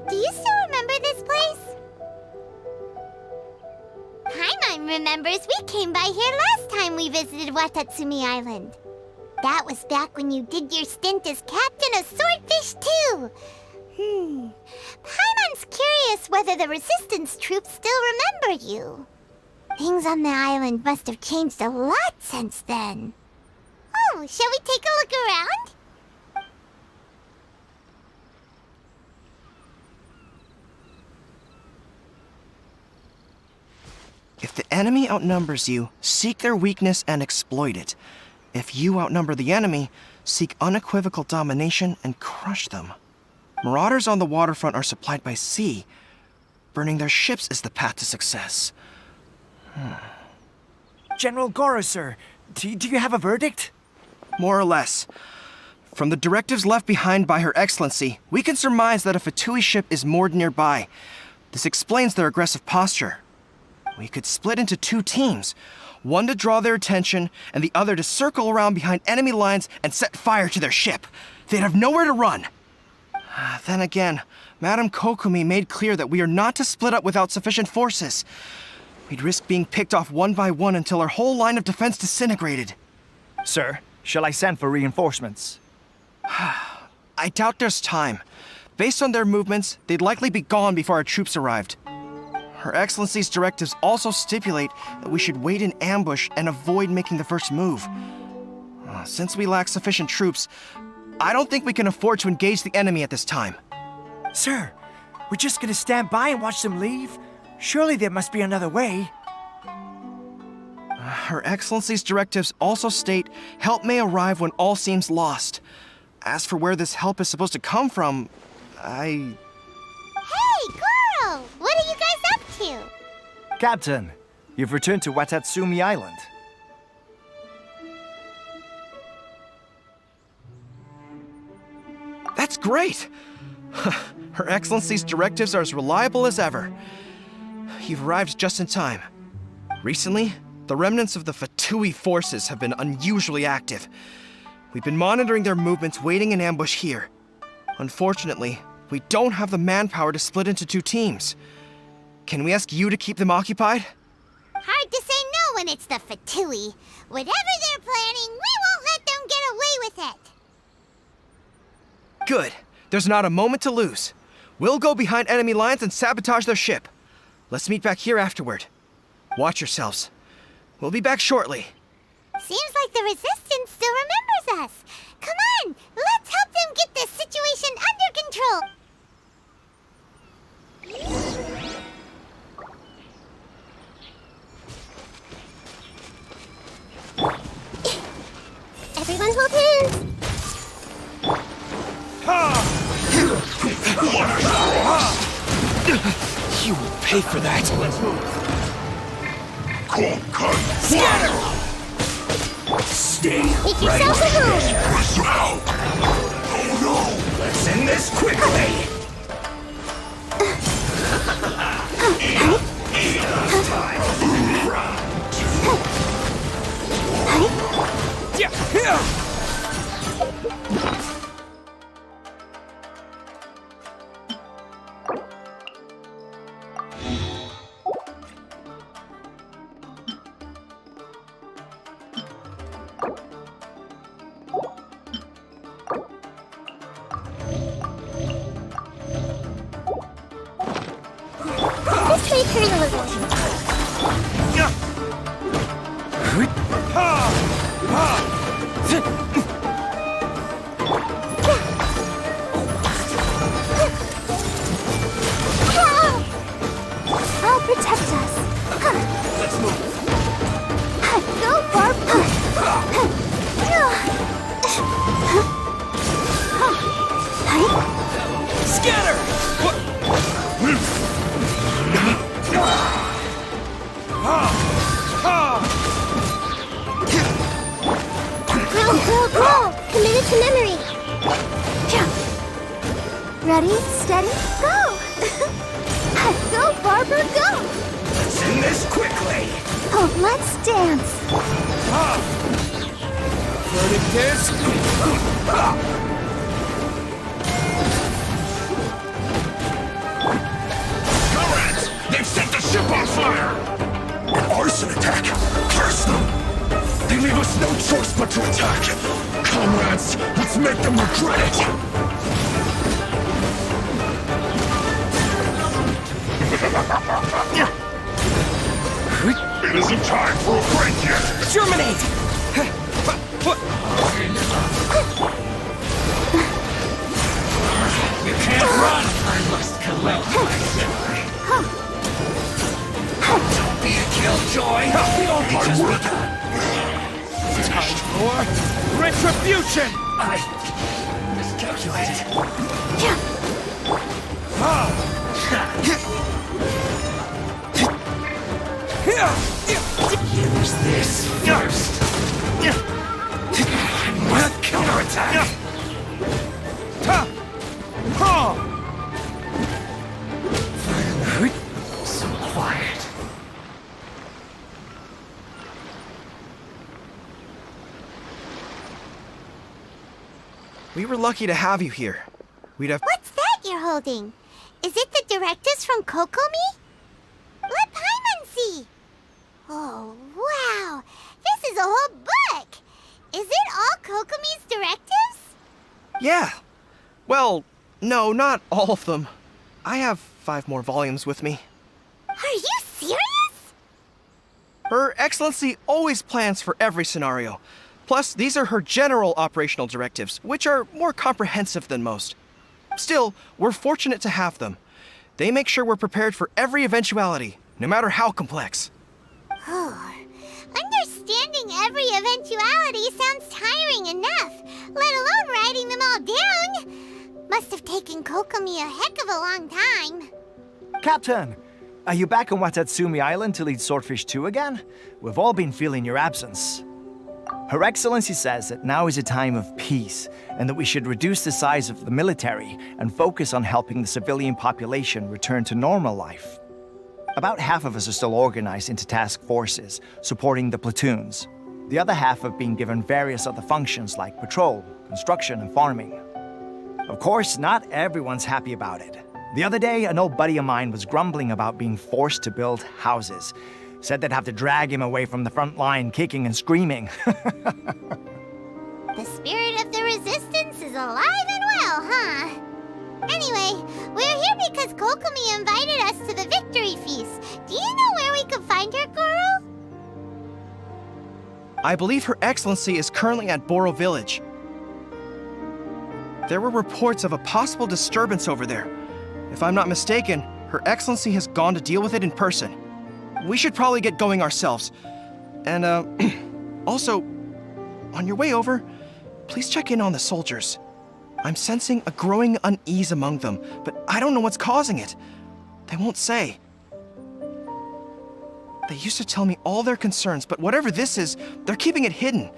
Do you still remember this place? Paimon remembers we came by here last time we visited Watatsumi Island. That was back when you did your stint as captain of Swordfish too. Paimon's curious whether the Resistance troops still remember you. Things on the island must have changed a lot since then. Oh, shall we take a look around? If the enemy outnumbers you, seek their weakness and exploit it. If you outnumber the enemy, seek unequivocal domination and crush them. Marauders on the waterfront are supplied by sea. Burning their ships is the path to success. General Goro, sir, do you have a verdict? More or less. From the directives left behind by Her Excellency, we can surmise that a Fatui ship is moored nearby. This explains their aggressive posture. We could split into two teams, one to draw their attention and the other to circle around behind enemy lines and set fire to their ship. They'd have nowhere to run. Then again, Madame Kokomi made clear that we are not to split up without sufficient forces. We'd risk being picked off one by one until our whole line of defense disintegrated. Sir, shall I send for reinforcements? I doubt there's time. Based on their movements, they'd likely be gone before our troops arrived. Her Excellency's directives also stipulate that we should wait in ambush and avoid making the first move. Since we lack sufficient troops, I don't think we can afford to engage the enemy at this time. Sir, we're just gonna stand by and watch them leave? Surely there must be another way. Her Excellency's directives also state help may arrive when all seems lost. As for where this help is supposed to come from, Hey, Goro! What are you guys up to? Captain, you've returned to Watatsumi Island. That's great! Her Excellency's directives are as reliable as ever. You've arrived just in time. Recently, the remnants of the Fatui forces have been unusually active. We've been monitoring their movements, waiting in ambush here. Unfortunately, we don't have the manpower to split into two teams. Can we ask you to keep them occupied? Hard to say no when it's the Fatui. Whatever they're planning, we won't let them get away with it. Good. There's not a moment to lose. We'll go behind enemy lines and sabotage their ship. Let's meet back here afterward. Watch yourselves. We'll be back shortly. Seems like the Resistance still remembers us. Come on, let's help them get this situation under control. Everyone hold hands. You will pay for that. Scatter! Stay Make yourselves at home. Oh no! Let's end this quickly! This may turn a little. I'll protect us. Let's move. Go, Barb. Scatter! Go! Committed to memory. Ready, steady, go! Go, Barbara, go! Let's end this quickly! Oh, let's dance. Verdict is... make them regret it! It isn't time for a break yet! Germinate! You can't run! I must collect myself. Don't be a killjoy! We don't need to work. Time for retribution! I miscalculated. Use this first. Counterattack. So quiet. We were lucky to have you here. We'd have. What's that you're holding? Is it the directives from Kokomi? Let Paimon see. Oh, wow. This is a whole book. Is it all Kokomi's directives? Yeah. Well, no, not all of them. I have 5 more volumes with me. Are you serious? Her Excellency always plans for every scenario. Plus, these are her general operational directives, which are more comprehensive than most. Still, we're fortunate to have them. They make sure we're prepared for every eventuality, no matter how complex. Understanding every eventuality sounds tiring enough, let alone writing them all down. Must have taken Kokomi a heck of a long time. Captain, are you back on Watatsumi Island to lead Swordfish 2 again? We've all been feeling your absence. Her Excellency says that now is a time of peace, and that we should reduce the size of the military and focus on helping the civilian population return to normal life. About half of us are still organized into task forces, supporting the platoons. The other half have been given various other functions like patrol, construction, and farming. Of course, not everyone's happy about it. The other day, an old buddy of mine was grumbling about being forced to build houses. Said they'd have to drag him away from the front line, kicking and screaming. The spirit of the resistance is alive and well, huh? Anyway, we're here because Kokomi invited us to the victory feast. Do you know where we could find her, Goro? I believe Her Excellency is currently at Boro Village. There were reports of a possible disturbance over there. If I'm not mistaken, Her Excellency has gone to deal with it in person. We should probably get going ourselves. And, also, on your way over, please check in on the soldiers. I'm sensing a growing unease among them, but I don't know what's causing it. They won't say. They used to tell me all their concerns, but whatever this is, they're keeping it hidden.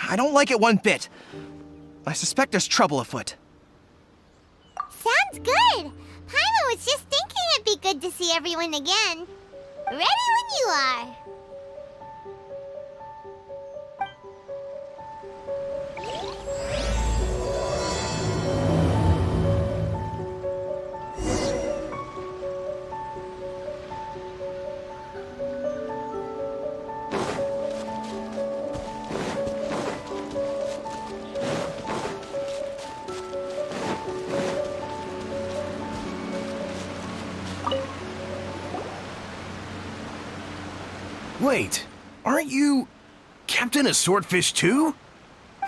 I don't like it one bit. I suspect there's trouble afoot. Sounds good. Paimon was just thinking it'd be good to see everyone again. Ready when you are. Wait, aren't you Captain of Swordfish too?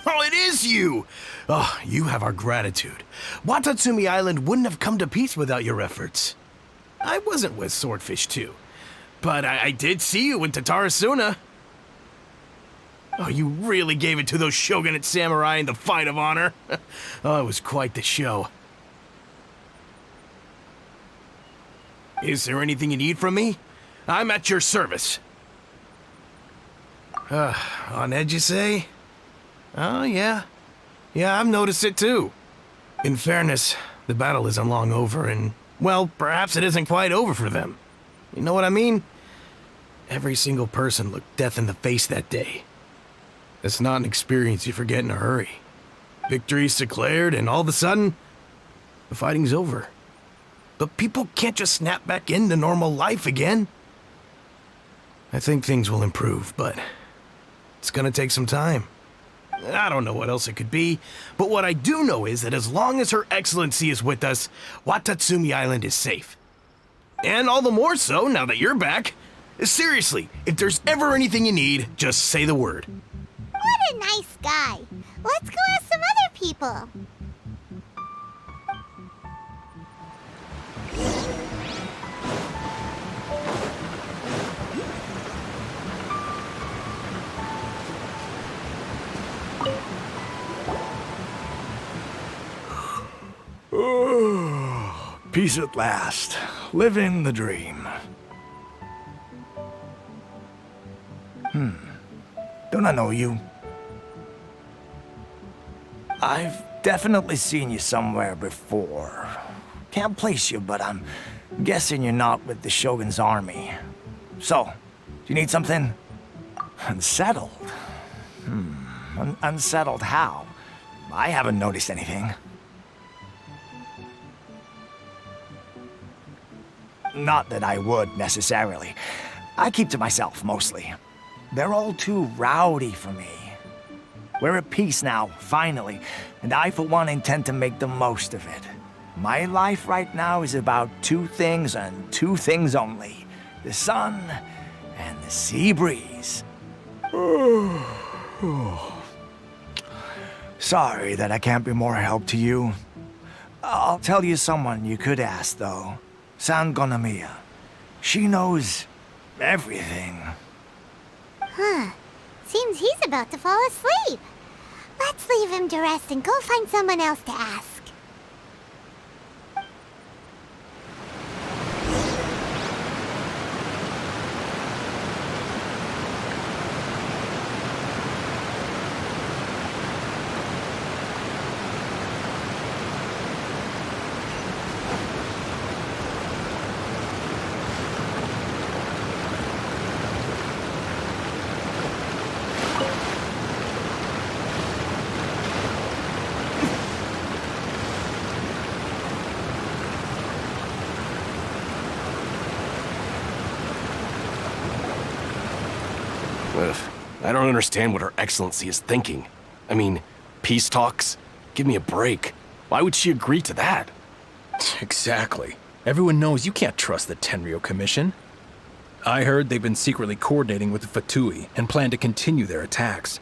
Oh, it is you! Oh, you have our gratitude. Watatsumi Island wouldn't have come to peace without your efforts. I wasn't with Swordfish 2, but I did see you in Tatarasuna. Oh, you really gave it to those shogunate samurai in the fight of honor. Oh, it was quite the show. Is there anything you need from me? I'm at your service. On edge, you say? Oh, yeah. Yeah, I've noticed it too. In fairness, the battle isn't long over, and, well, perhaps it isn't quite over for them. You know what I mean? Every single person looked death in the face that day. It's not an experience you forget in a hurry. Victory's declared, and all of a sudden, the fighting's over. But people can't just snap back into normal life again. I think things will improve, but it's gonna take some time. I don't know what else it could be, but what I do know is that as long as Her Excellency is with us, Watatsumi Island is safe. And all the more so now that you're back. Seriously, if there's ever anything you need, just say the word. What a nice guy. Let's go ask some other people. Peace at last. Living the dream. Don't I know you? I've definitely seen you somewhere before. Can't place you, but I'm guessing you're not with the Shogun's army. So, do you need something? Unsettled? Unsettled how? I haven't noticed anything. Not that I would, necessarily. I keep to myself, mostly. They're all too rowdy for me. We're at peace now, finally, and I, for one, intend to make the most of it. My life right now is about two things and two things only. The sun and the sea breeze. Sorry that I can't be more help to you. I'll tell you someone you could ask, though. Sangonomiya. She knows everything. Huh. Seems he's about to fall asleep. Let's leave him to rest and go find someone else to ask. Ugh, I don't understand what Her Excellency is thinking. I mean, peace talks? Give me a break. Why would she agree to that? Exactly. Everyone knows you can't trust the Tenryo Commission. I heard they've been secretly coordinating with the Fatui and plan to continue their attacks.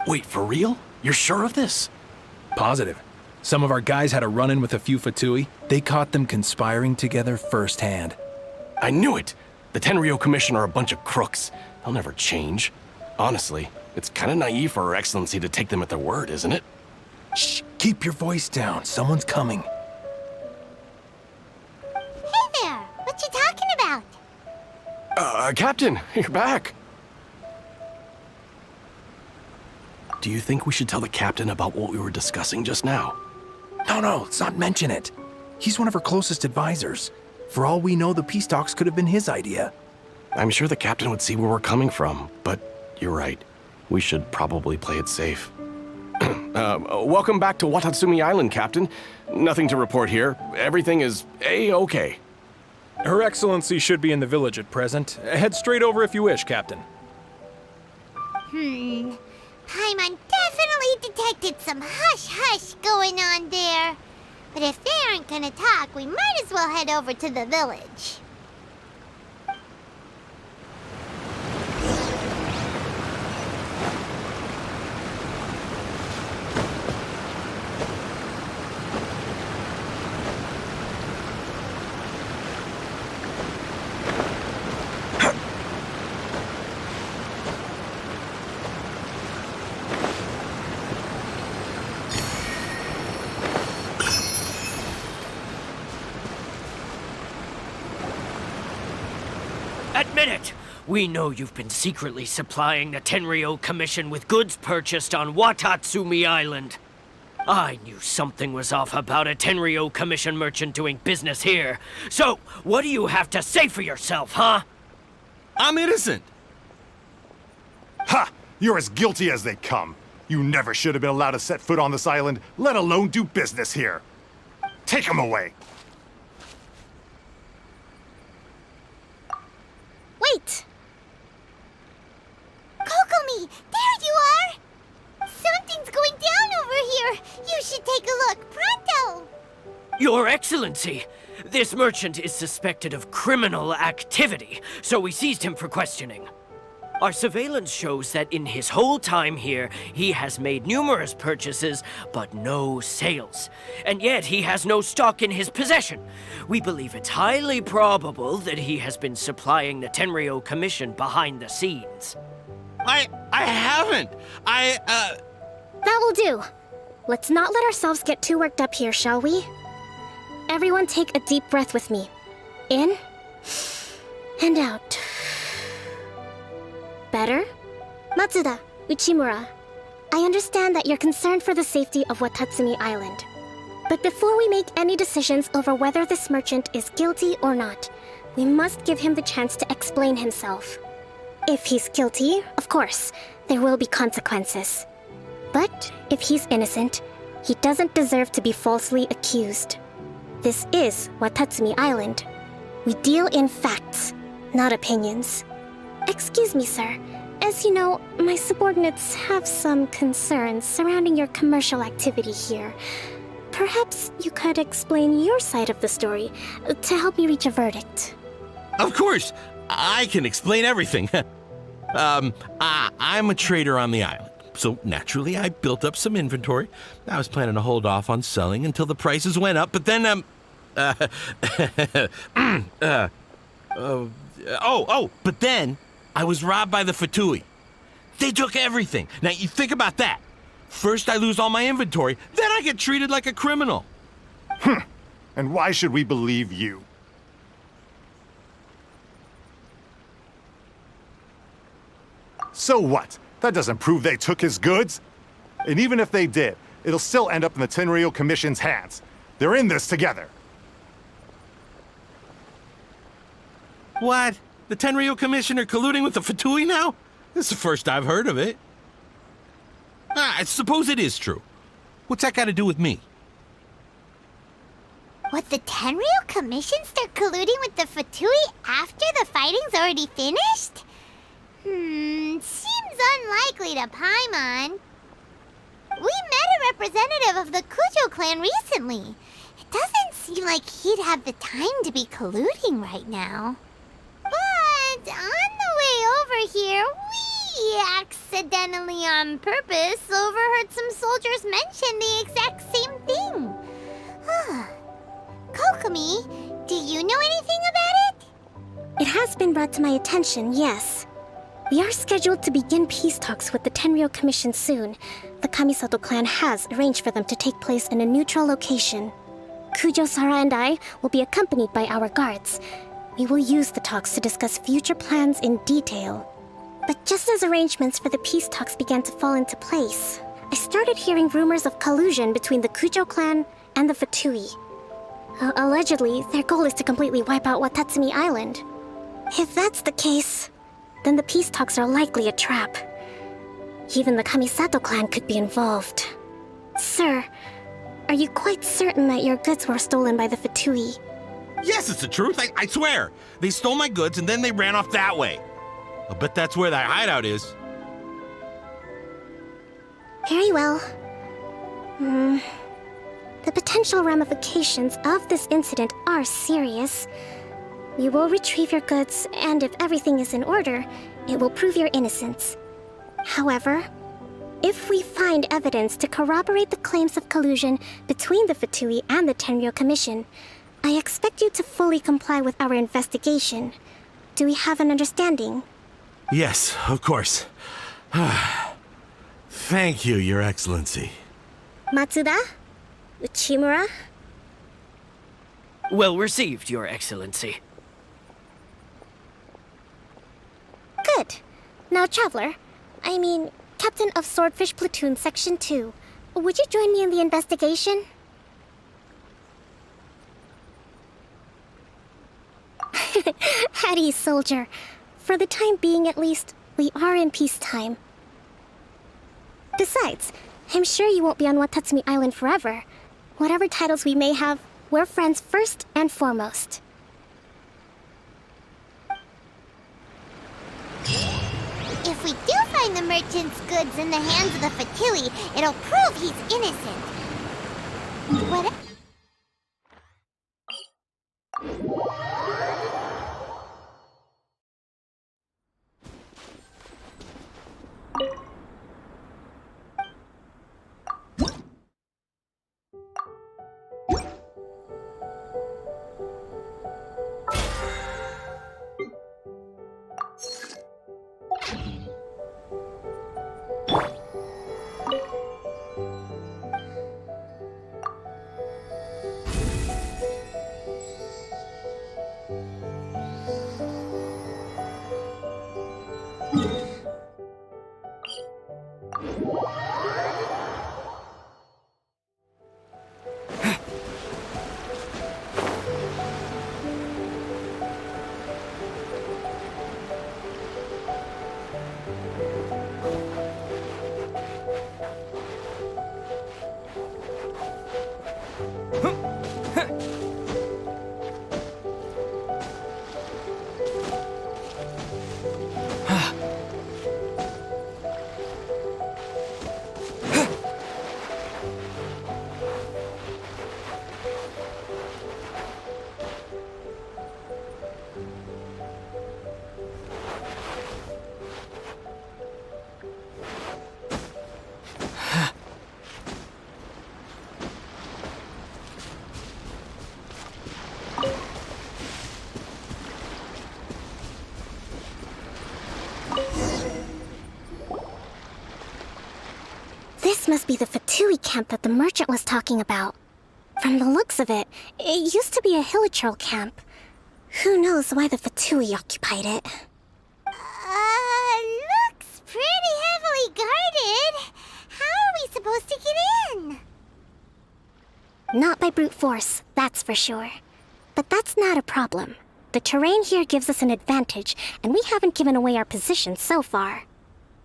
Wait, for real? You're sure of this? Positive. Some of our guys had a run-in with a few Fatui. They caught them conspiring together firsthand. I knew it! The Tenryo Commission are a bunch of crooks. They'll never change. Honestly, it's kind of naive for Her Excellency to take them at their word, isn't it? Shh, keep your voice down. Someone's coming. Hey there! What you talking about? Captain, you're back. Do you think we should tell the captain about what we were discussing just now? No, let's not mention it. He's one of our closest advisors. For all we know, the peace talks could have been his idea. I'm sure the captain would see where we're coming from, but you're right. We should probably play it safe. Welcome back to Watatsumi Island, Captain. Nothing to report here. Everything is A-okay. Her Excellency should be in the village at present. Head straight over if you wish, Captain. Paimon definitely detected some hush-hush going on there. But if they aren't gonna talk, we might as well head over to the village. Admit it! We know you've been secretly supplying the Tenryo Commission with goods purchased on Watatsumi Island. I knew something was off about a Tenryo Commission merchant doing business here. So, what do you have to say for yourself, huh? I'm innocent! Ha! You're as guilty as they come. You never should have been allowed to set foot on this island, let alone do business here. Take him away. Wait! Kokomi! There you are! Something Your Excellency, this merchant is suspected of criminal activity, so we seized him for questioning. Our surveillance shows that in his whole time here, he has made numerous purchases, but no sales. And yet he has no stock in his possession. We believe it's highly probable that he has been supplying the Tenryo Commission behind the scenes. I haven't. That will do. Let's not let ourselves get too worked up here, shall we? Everyone take a deep breath with me. In and out. Better? Matsuda, Uchimura, I understand that you're concerned for the safety of Watatsumi Island. But before we make any decisions over whether this merchant is guilty or not, we must give him the chance to explain himself. If he's guilty, of course, there will be consequences. But if he's innocent, he doesn't deserve to be falsely accused. This is Watatsumi Island. We deal in facts, not opinions. Excuse me, sir. As you know, my subordinates have some concerns surrounding your commercial activity here. Perhaps you could explain your side of the story to help me reach a verdict. Of course, I can explain everything. I'm a trader on the island, so naturally I built up some inventory. I was planning to hold off on selling until the prices went up, but then, but then I was robbed by the Fatui. They took everything. Now, you think about that. First I lose all my inventory, then I get treated like a criminal. And why should we believe you? So what? That doesn't prove they took his goods. And even if they did, it'll still end up in the Tenryo Commission's hands. They're in this together. What? The Tenryo Commissioner colluding with the Fatui now? This is the first I've heard of it. I suppose it is true. What's that got to do with me? What, the Tenryo Commission start colluding with the Fatui after the fighting's already finished? Seems unlikely to Paimon. We met a representative of the Kujo clan recently. It doesn't seem like he'd have the time to be colluding right now. But on the way over here, we accidentally on purpose overheard some soldiers mention the exact same thing. Kokomi, do you know anything about it? It has been brought to my attention, yes. We are scheduled to begin peace talks with the Tenryo Commission soon. The Kamisato clan has arranged for them to take place in a neutral location. Kujo-Sara and I will be accompanied by our guards. We will use the talks to discuss future plans in detail. But just as arrangements for the peace talks began to fall into place, I started hearing rumors of collusion between the Kujo clan and the Fatui. Allegedly, their goal is to completely wipe out Watatsumi Island. If that's the case, then the peace talks are likely a trap. Even the Kamisato clan could be involved. Sir, are you quite certain that your goods were stolen by the Fatui? Yes, it's the truth. I swear. They stole my goods and then they ran off that way. I'll bet that's where that hideout is. Very well. The potential ramifications of this incident are serious. We will retrieve your goods, and if everything is in order, it will prove your innocence. However, if we find evidence to corroborate the claims of collusion between the Fatui and the Tenryo Commission, I expect you to fully comply with our investigation. Do we have an understanding? Yes, of course. Thank you, Your Excellency. Matsuda? Uchimura? Well received, Your Excellency. Good. Now, Traveler, Captain of Swordfish Platoon Section 2, would you join me in the investigation? At ease, soldier. For the time being, at least, we are in peacetime. Besides, I'm sure you won't be on Watatsumi Island forever. Whatever titles we may have, we're friends first and foremost. If we do find the merchant's goods in the hands of the Fatui, it'll prove he's innocent. What? This must be the Fatui camp that the merchant was talking about. From the looks of it, it used to be a hilichurl camp. Who knows why the Fatui occupied it? Looks pretty heavily guarded. How are we supposed to get in? Not by brute force, that's for sure. But that's not a problem. The terrain here gives us an advantage, and we haven't given away our position so far.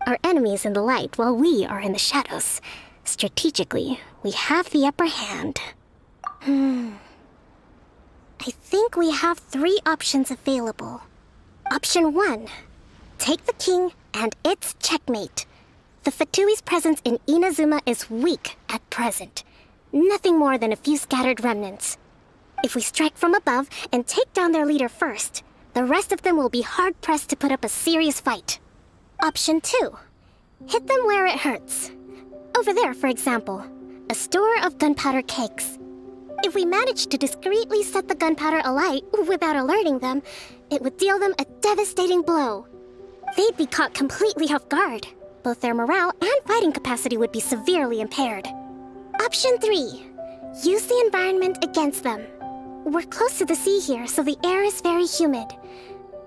Our enemy is in the light while we are in the shadows. Strategically, we have the upper hand. I think we have 3 options available. Option 1. Take the king, and it's checkmate. The Fatui's presence in Inazuma is weak at present. Nothing more than a few scattered remnants. If we strike from above and take down their leader first, the rest of them will be hard-pressed to put up a serious fight. Option 2. Hit them where it hurts. Over there, for example, a store of gunpowder cakes. If we manage to discreetly set the gunpowder alight without alerting them, it would deal them a devastating blow. They'd be caught completely off guard. Both their morale and fighting capacity would be severely impaired. Option 3. Use the environment against them. We're close to the sea here, so the air is very humid.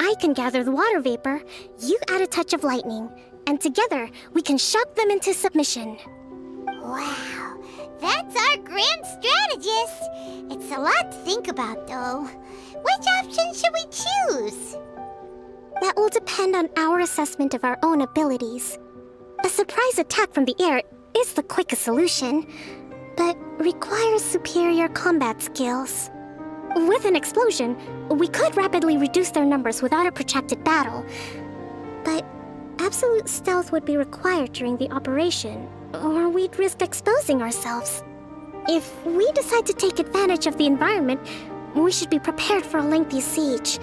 I can gather the water vapor, you add a touch of lightning, and together we can shock them into submission. Wow, that's our grand strategist. It's a lot to think about, though. Which option should we choose? That will depend on our assessment of our own abilities. A surprise attack from the air is the quickest solution, but requires superior combat skills. With an explosion, we could rapidly reduce their numbers without a protracted battle, but absolute stealth would be required during the operation, or we'd risk exposing ourselves. If we decide to take advantage of the environment, we should be prepared for a lengthy siege.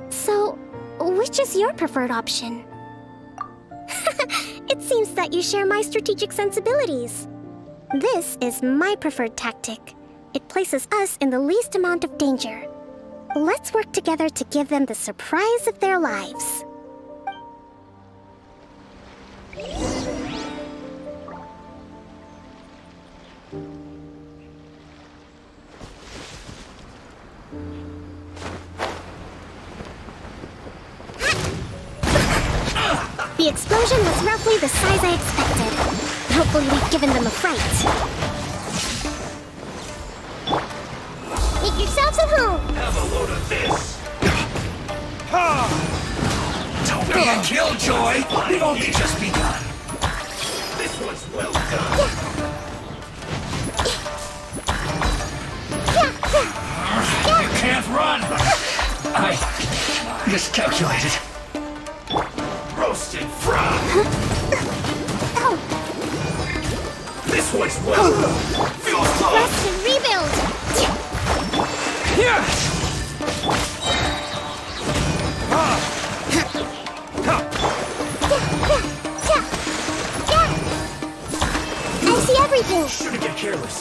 So, which is your preferred option? It seems that you share my strategic sensibilities. This is my preferred tactic. It places us in the least amount of danger. Let's work together to give them the surprise of their lives. The explosion was roughly the size I expected. Hopefully we've given them a fright. Make yourselves at home! Have a load of this! Don't be a killjoy! We've only just begun! This was well done! You can't run! I miscalculated. Roasted frog! This one's well done! Feels close! Rest and rebuild! Here! I see everything! Shouldn't get careless.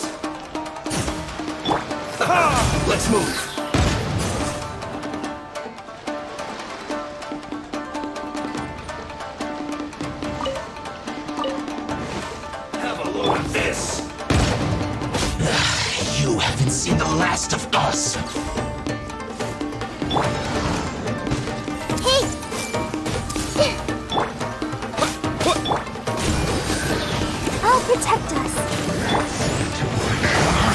Let's move. Have a load of this. You haven't seen the last of us. Hey! I'll protect us.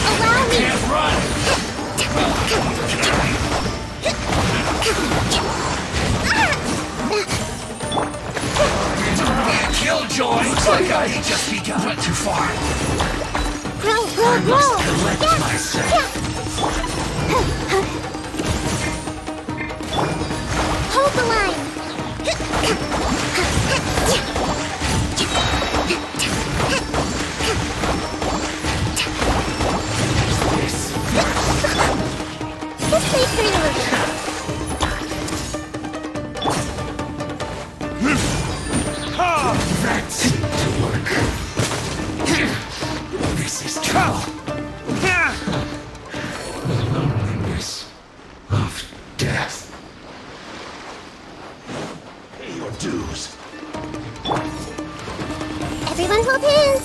Allow me! Can't run. Killjoy! Looks like I just begun. Went too far. Grow must collect myself. Hold the line. This may hurt a little. That seemed to work. This is trouble. The loneliness of death. Pay your dues. Everyone hold hands.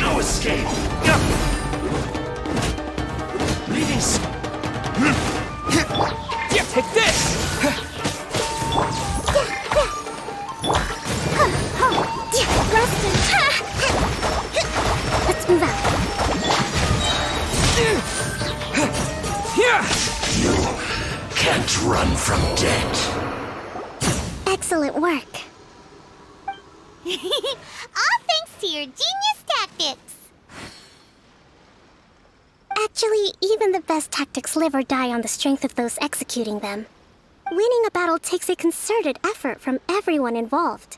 No escape. Leaving. Take this! Let's move out. You can't run from death. Excellent work. All thanks to your genius tactics. Actually, even the best tactics live or die on the strength of those executing them. Winning a battle takes a concerted effort from everyone involved.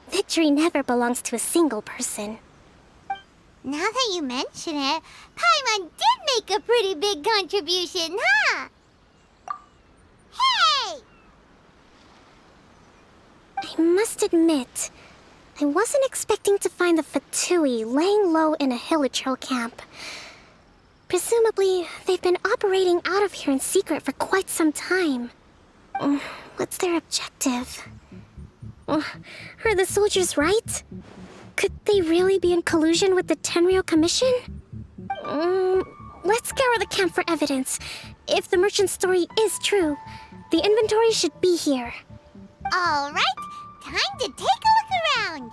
Victory never belongs to a single person. Now that you mention it, Paimon did make a pretty big contribution, huh? Hey! I must admit, I wasn't expecting to find the Fatui laying low in a Hilichurl camp. Presumably, they've been operating out of here in secret for quite some time. What's their objective? Are the soldiers right? Could they really be in collusion with the Tenryou Commission? Let's scour the camp for evidence. If the merchant's story is true, the inventory should be here. All right, time to take a look around.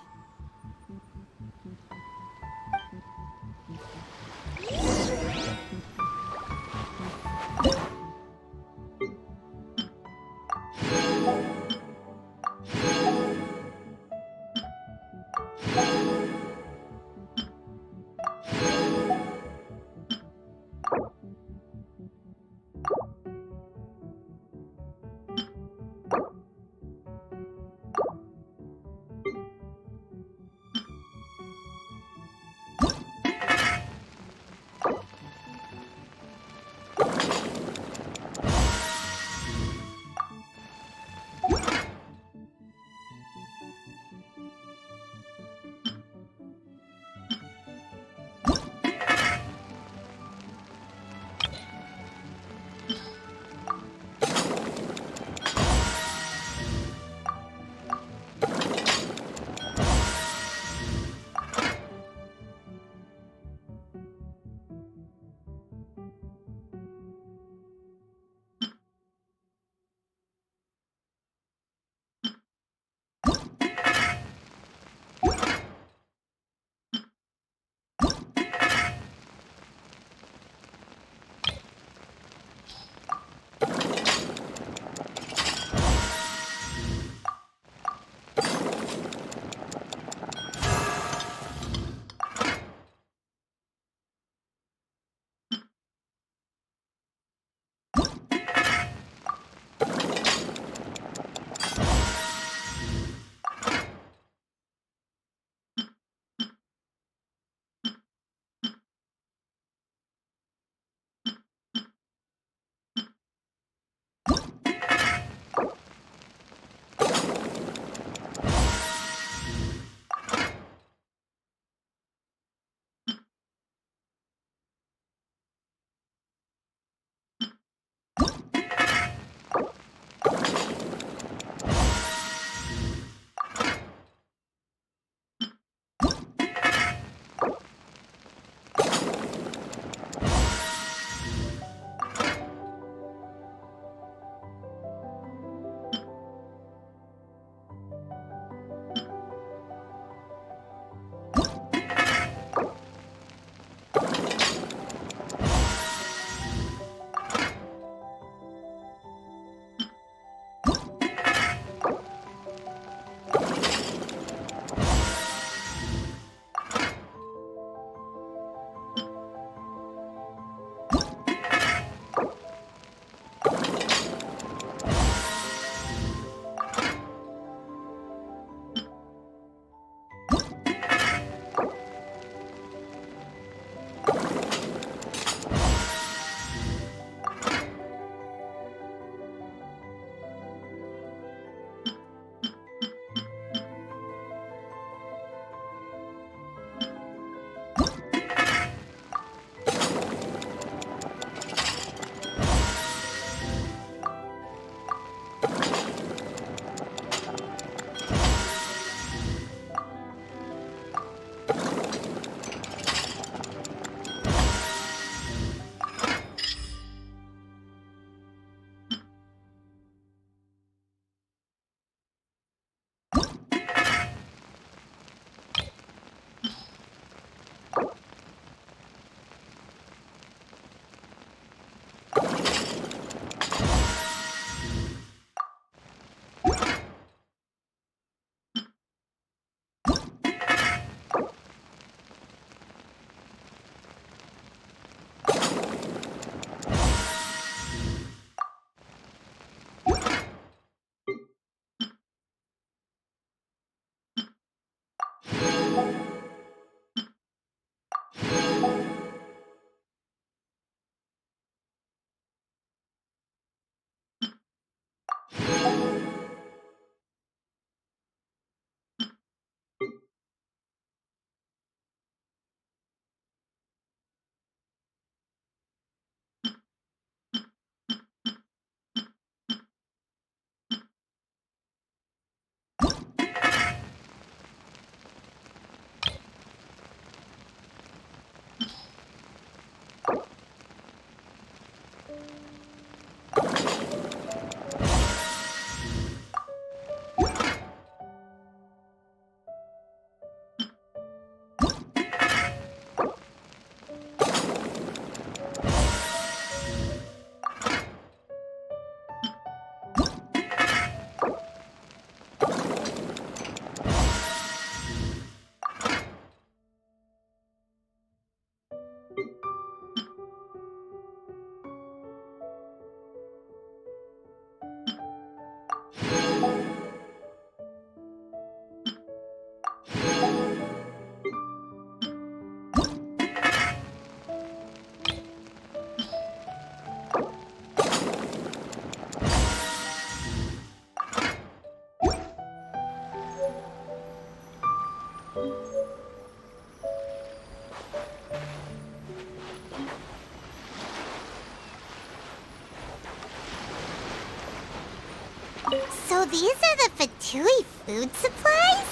So these are the Fatui food supplies?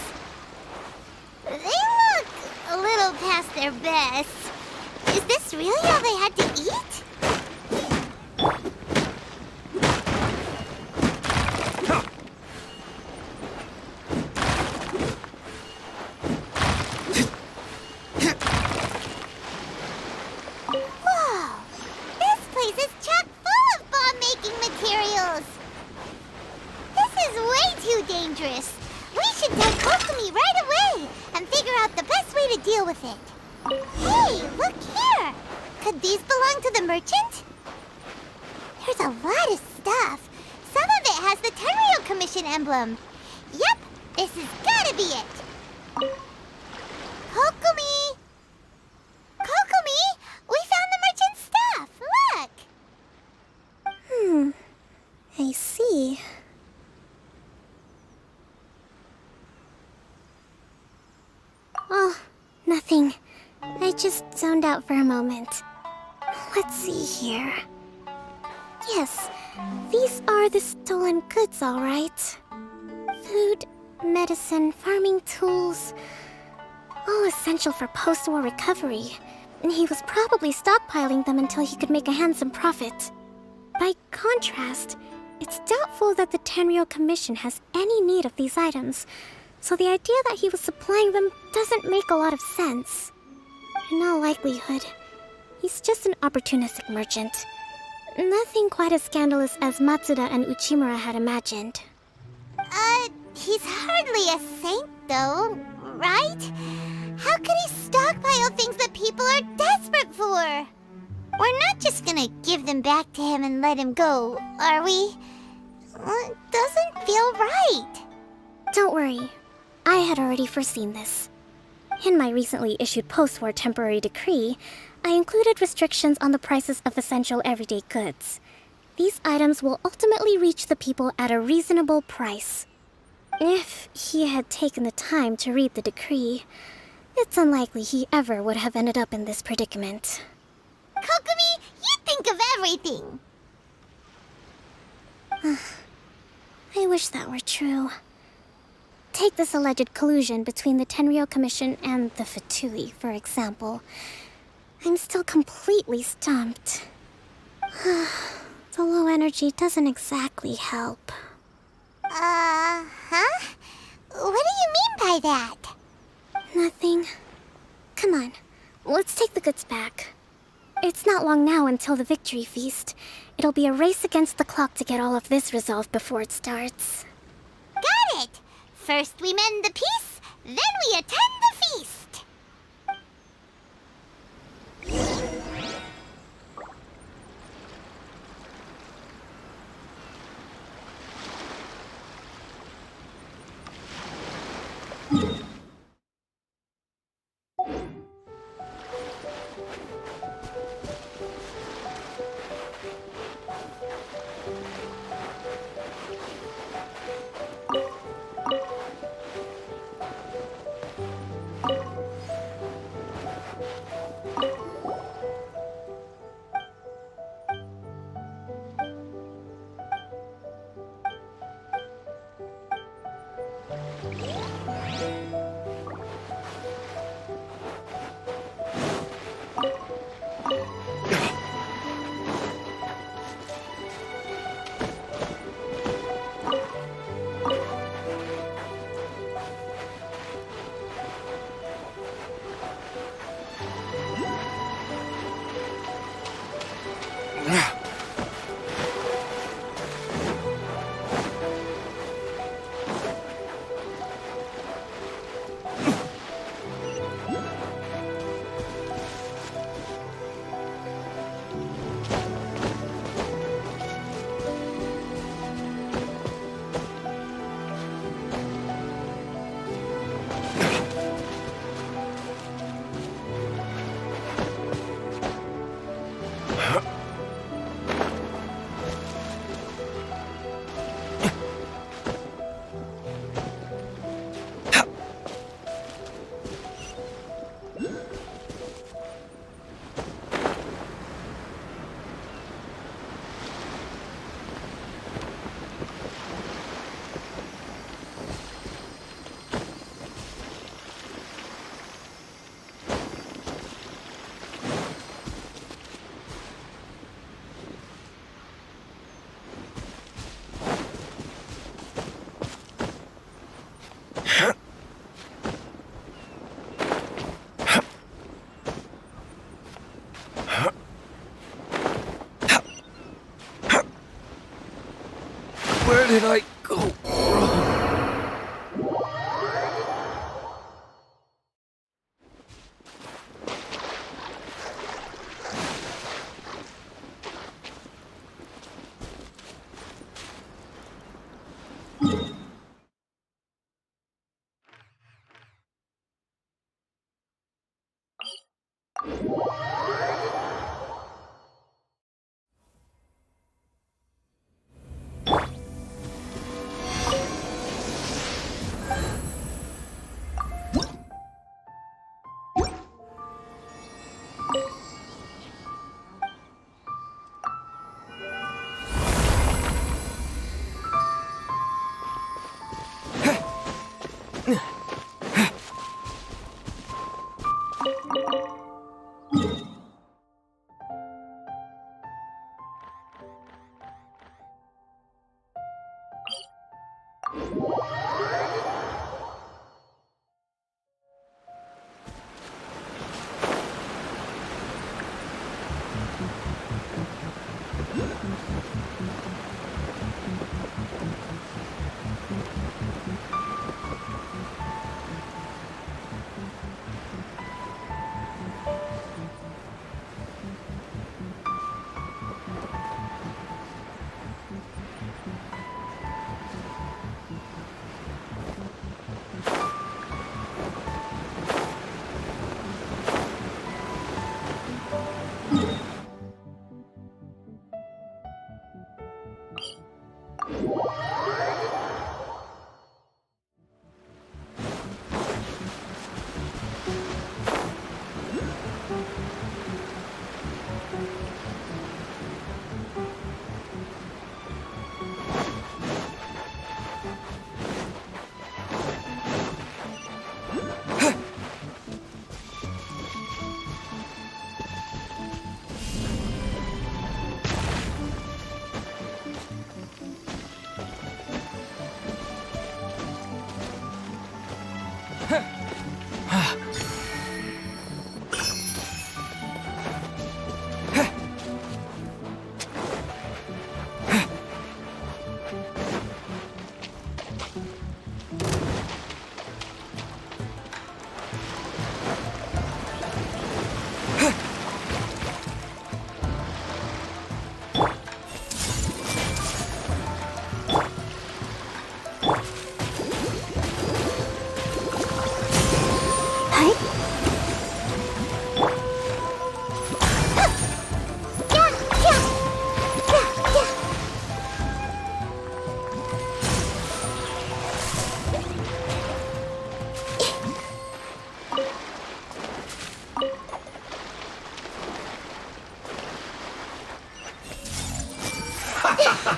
They look a little past their best. Is this really all they had to eat? Whoa! This place is chock full of bomb-making materials! This is way too dangerous. We should tell Kokomi right away and figure out the best way to deal with it. Hey, look here! Could these belong to the merchant? There's a lot of stuff. Some of it has the Tenryou Commission emblem. Yep, this has gotta be it. Kokomi! Kokomi! We found the merchant's stuff! Look! I see. Oh, nothing. I just zoned out for a moment. Let's see here. Yes, these are the stolen goods, all right. Food, medicine, farming tools. All essential for post-war recovery. And he was probably stockpiling them until he could make a handsome profit. By contrast, it's doubtful that the Tenryou Commission has any need of these items, so the idea that he was supplying them doesn't make a lot of sense. In all likelihood, he's just an opportunistic merchant. Nothing quite as scandalous as Matsuda and Uchimura had imagined. He's hardly a saint, though, right? How could he stockpile things that people are desperate for? We're not just gonna give them back to him and let him go, are we? It doesn't feel right. Don't worry. I had already foreseen this. In my recently issued post-war temporary decree, I included restrictions on the prices of essential everyday goods. These items will ultimately reach the people at a reasonable price. If he had taken the time to read the decree, it's unlikely he ever would have ended up in this predicament. Kokomi, you think of everything! I wish that were true. Take this alleged collusion between the Tenryou Commission and the Fatui, for example. I'm still completely stumped. The low energy doesn't exactly help. Huh? What do you mean by that? Nothing. Come on, let's take the goods back. It's not long now until the victory feast. It'll be a race against the clock to get all of this resolved before it starts. Got it! First we mend the peace, then we attend the feast!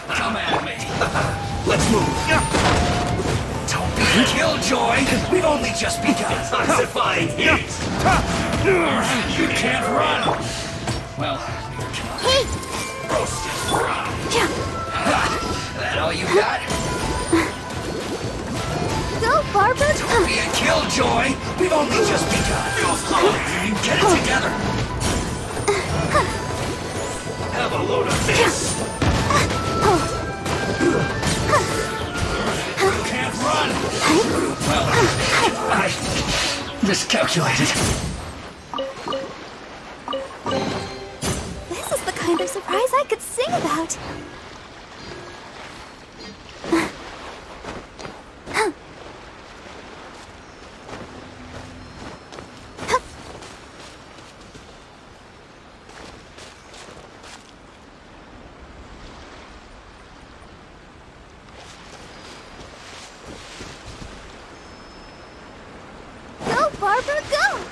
Come at me. Let's move. Don't be a killjoy. We've only just begun. Ossifying heat. You can't run. Well, neither can I. Hey! Roasted fried. That all you got? Go, Barbara! Don't be a killjoy. We've only just begun. Get it together. Have a load of this. You can't run. Well, I miscalculated. This is the kind of surprise I could sing about. Go, Barbara, go!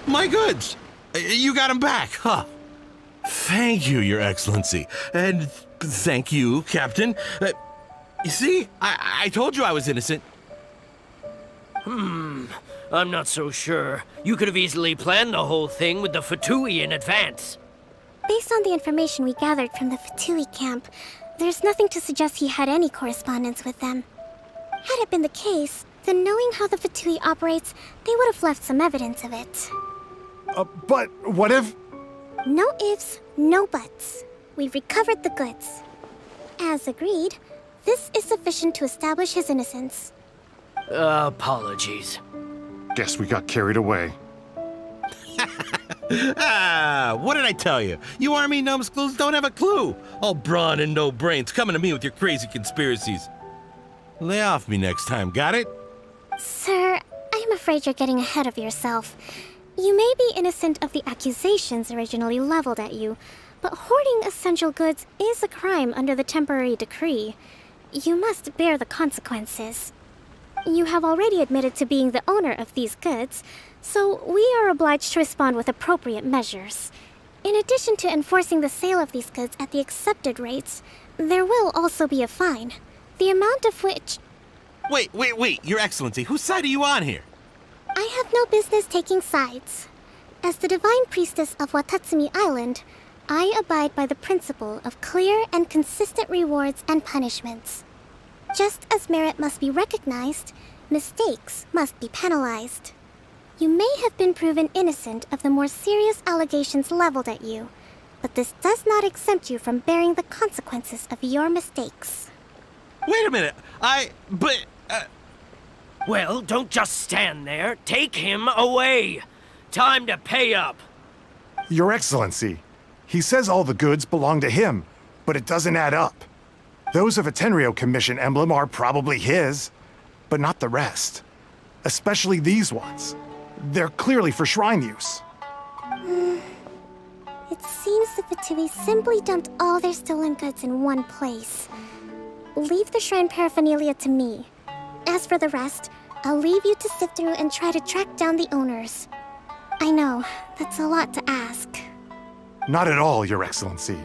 My goods! You got them back, huh? Thank you, Your Excellency. And thank you, Captain. You see, I told you I was innocent. I'm not so sure. You could have easily planned the whole thing with the Fatui in advance. Based on the information we gathered from the Fatui camp, there's nothing to suggest he had any correspondence with them. Had it been the case, then knowing how the Fatui operates, they would have left some evidence of it. But what if... No ifs, no buts. We've recovered the goods. As agreed, this is sufficient to establish his innocence. Apologies. Guess we got carried away. What did I tell you? You army numbskulls don't have a clue. All brawn and no brains coming to me with your crazy conspiracies. Lay off me next time, got it? Sir, I'm afraid you're getting ahead of yourself. You may be innocent of the accusations originally leveled at you, but hoarding essential goods is a crime under the temporary decree. You must bear the consequences. You have already admitted to being the owner of these goods, so we are obliged to respond with appropriate measures. In addition to enforcing the sale of these goods at the accepted rates, there will also be a fine, the amount of which... Wait, Your Excellency, whose side are you on here? I have no business taking sides. As the Divine Priestess of Watatsumi Island, I abide by the principle of clear and consistent rewards and punishments. Just as merit must be recognized, mistakes must be penalized. You may have been proven innocent of the more serious allegations leveled at you, but this does not exempt you from bearing the consequences of your mistakes. Wait a minute, Well, don't just stand there. Take him away. Time to pay up. Your Excellency, he says all the goods belong to him, but it doesn't add up. Those of a Tenryou Commission emblem are probably his, but not the rest. Especially these ones. They're clearly for shrine use. It seems the Fatui simply dumped all their stolen goods in one place. Leave the shrine paraphernalia to me. As for the rest, I'll leave you to sift through and try to track down the owners. I know, that's a lot to ask. Not at all, Your Excellency.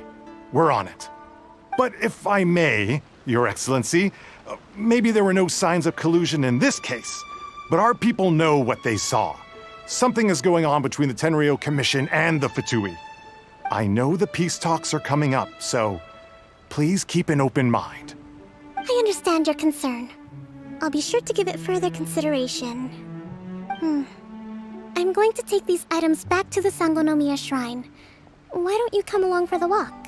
We're on it. But if I may, Your Excellency, maybe there were no signs of collusion in this case, but our people know what they saw. Something is going on between the Tenryou Commission and the Fatui. I know the peace talks are coming up, so please keep an open mind. I understand your concern. I'll be sure to give it further consideration. I'm going to take these items back to the Sangonomiya Shrine. Why don't you come along for the walk?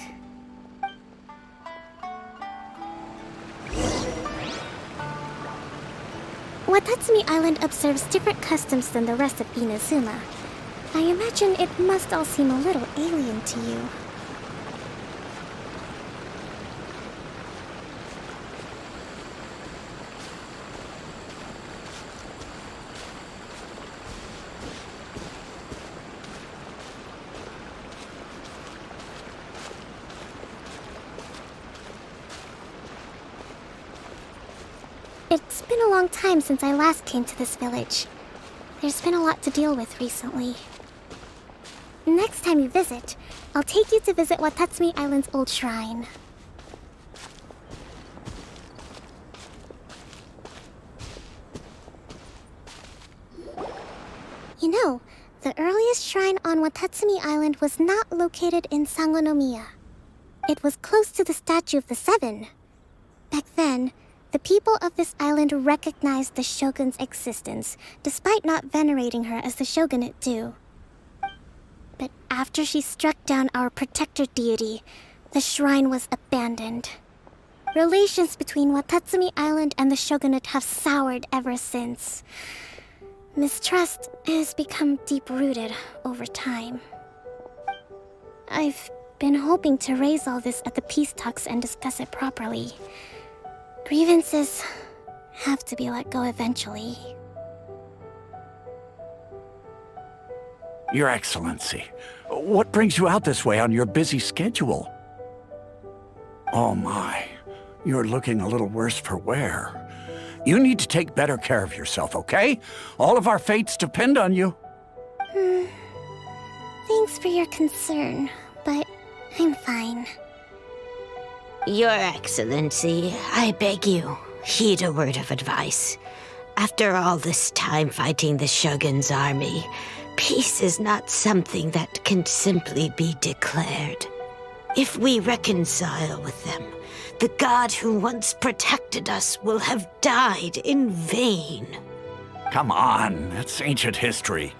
Watatsumi Island observes different customs than the rest of Inazuma. I imagine it must all seem a little alien to you. It's been a long time since I last came to this village. There's been a lot to deal with recently. Next time you visit, I'll take you to visit Watatsumi Island's old shrine. You know, the earliest shrine on Watatsumi Island was not located in Sangonomiya. It was close to the Statue of the Seven. Back then, the people of this island recognized the shogun's existence, despite not venerating her as the shogunate do. But after she struck down our protector deity, the shrine was abandoned. Relations between Watatsumi Island and the shogunate have soured ever since. Mistrust has become deep-rooted over time. I've been hoping to raise all this at the peace talks and discuss it properly. Grievances have to be let go eventually. Your Excellency, what brings you out this way on your busy schedule? Oh my, you're looking a little worse for wear. You need to take better care of yourself, okay? All of our fates depend on you. Thanks for your concern, but I'm fine. Your Excellency, I beg you, heed a word of advice. After all this time fighting the Shogun's army, peace is not something that can simply be declared. If we reconcile with them, the god who once protected us will have died in vain. Come on, that's ancient history.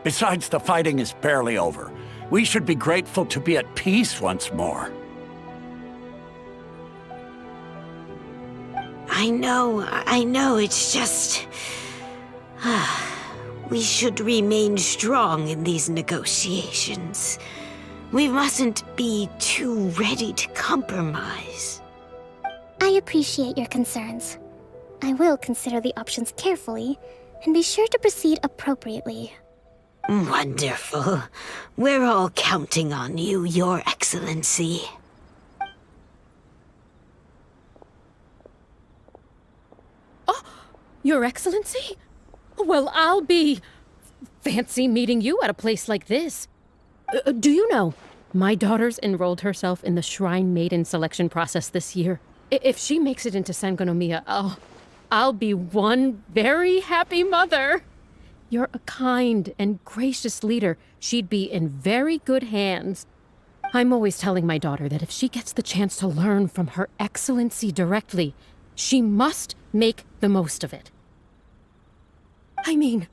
Besides, the fighting is barely over. We should be grateful to be at peace once more. I know, it's just... we should remain strong in these negotiations. We mustn't be too ready to compromise. I appreciate your concerns. I will consider the options carefully and be sure to proceed appropriately. Wonderful. We're all counting on you, Your Excellency. Your Excellency? Well, I'll be... fancy meeting you at a place like this. Do you know, my daughter's enrolled herself in the Shrine Maiden selection process this year. If she makes it into Sangonomiya, I'll be one very happy mother. You're a kind and gracious leader. She'd be in very good hands. I'm always telling my daughter that if she gets the chance to learn from Her Excellency directly, she must make the most of it. I mean,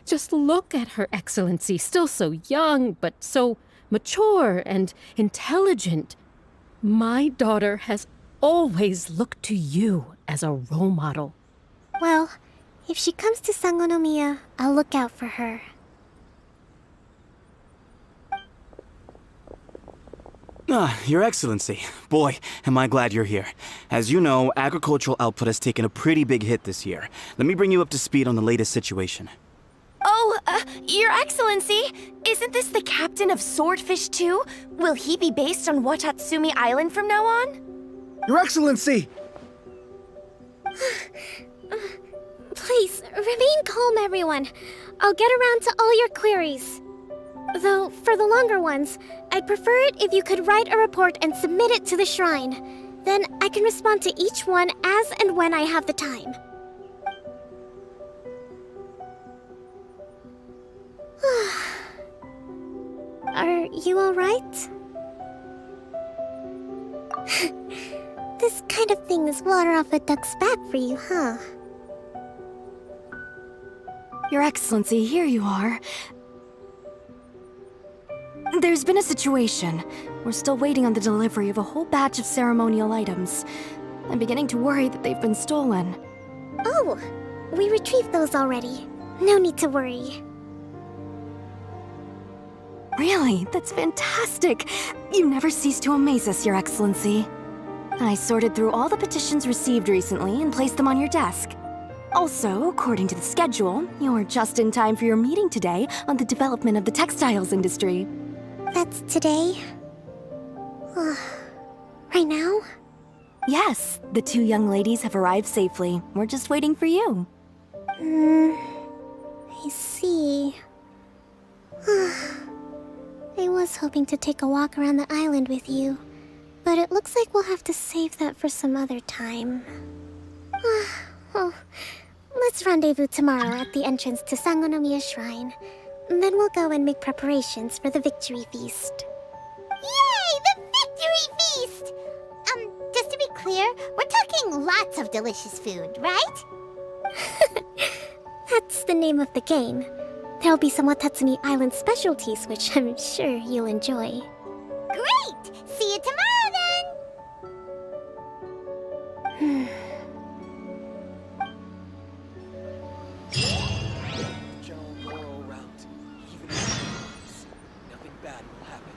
just look at Her Excellency, still so young, but so mature and intelligent. My daughter has always looked to you as a role model. Well, if she comes to Sangonomiya, I'll look out for her. Your Excellency. Boy, am I glad you're here. As you know, agricultural output has taken a pretty big hit this year. Let me bring you up to speed on the latest situation. Oh, Your Excellency, isn't this the captain of Swordfish 2? Will he be based on Watatsumi Island from now on? Your Excellency! Please, remain calm, everyone. I'll get around to all your queries. Though, for the longer ones, I'd prefer it if you could write a report and submit it to the shrine. Then I can respond to each one as and when I have the time. Are you alright? This kind of thing is water off a duck's back for you, huh? Your Excellency, here you are. There's been a situation. We're still waiting on the delivery of a whole batch of ceremonial items. I'm beginning to worry that they've been stolen. Oh, we retrieved those already. No need to worry. Really? That's fantastic! You never cease to amaze us, Your Excellency. I sorted through all the petitions received recently and placed them on your desk. Also, according to the schedule, you're just in time for your meeting today on the development of the textiles industry. That's today? Right now? Yes, the two young ladies have arrived safely. We're just waiting for you. I see. I was hoping to take a walk around the island with you, but it looks like we'll have to save that for some other time. Well, let's rendezvous tomorrow at the entrance to Sangonomiya Shrine. Then we'll go and make preparations for the victory feast. Yay! The victory feast! Just to be clear, we're talking lots of delicious food, right? That's the name of the game. There'll be some Watatsumi Island specialties, which I'm sure you'll enjoy. Great! See you tomorrow then! Nothing bad will happen.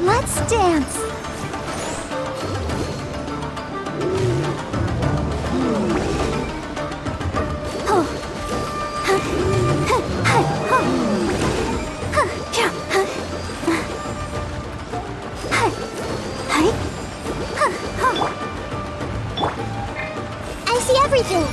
Let's dance! I see everything!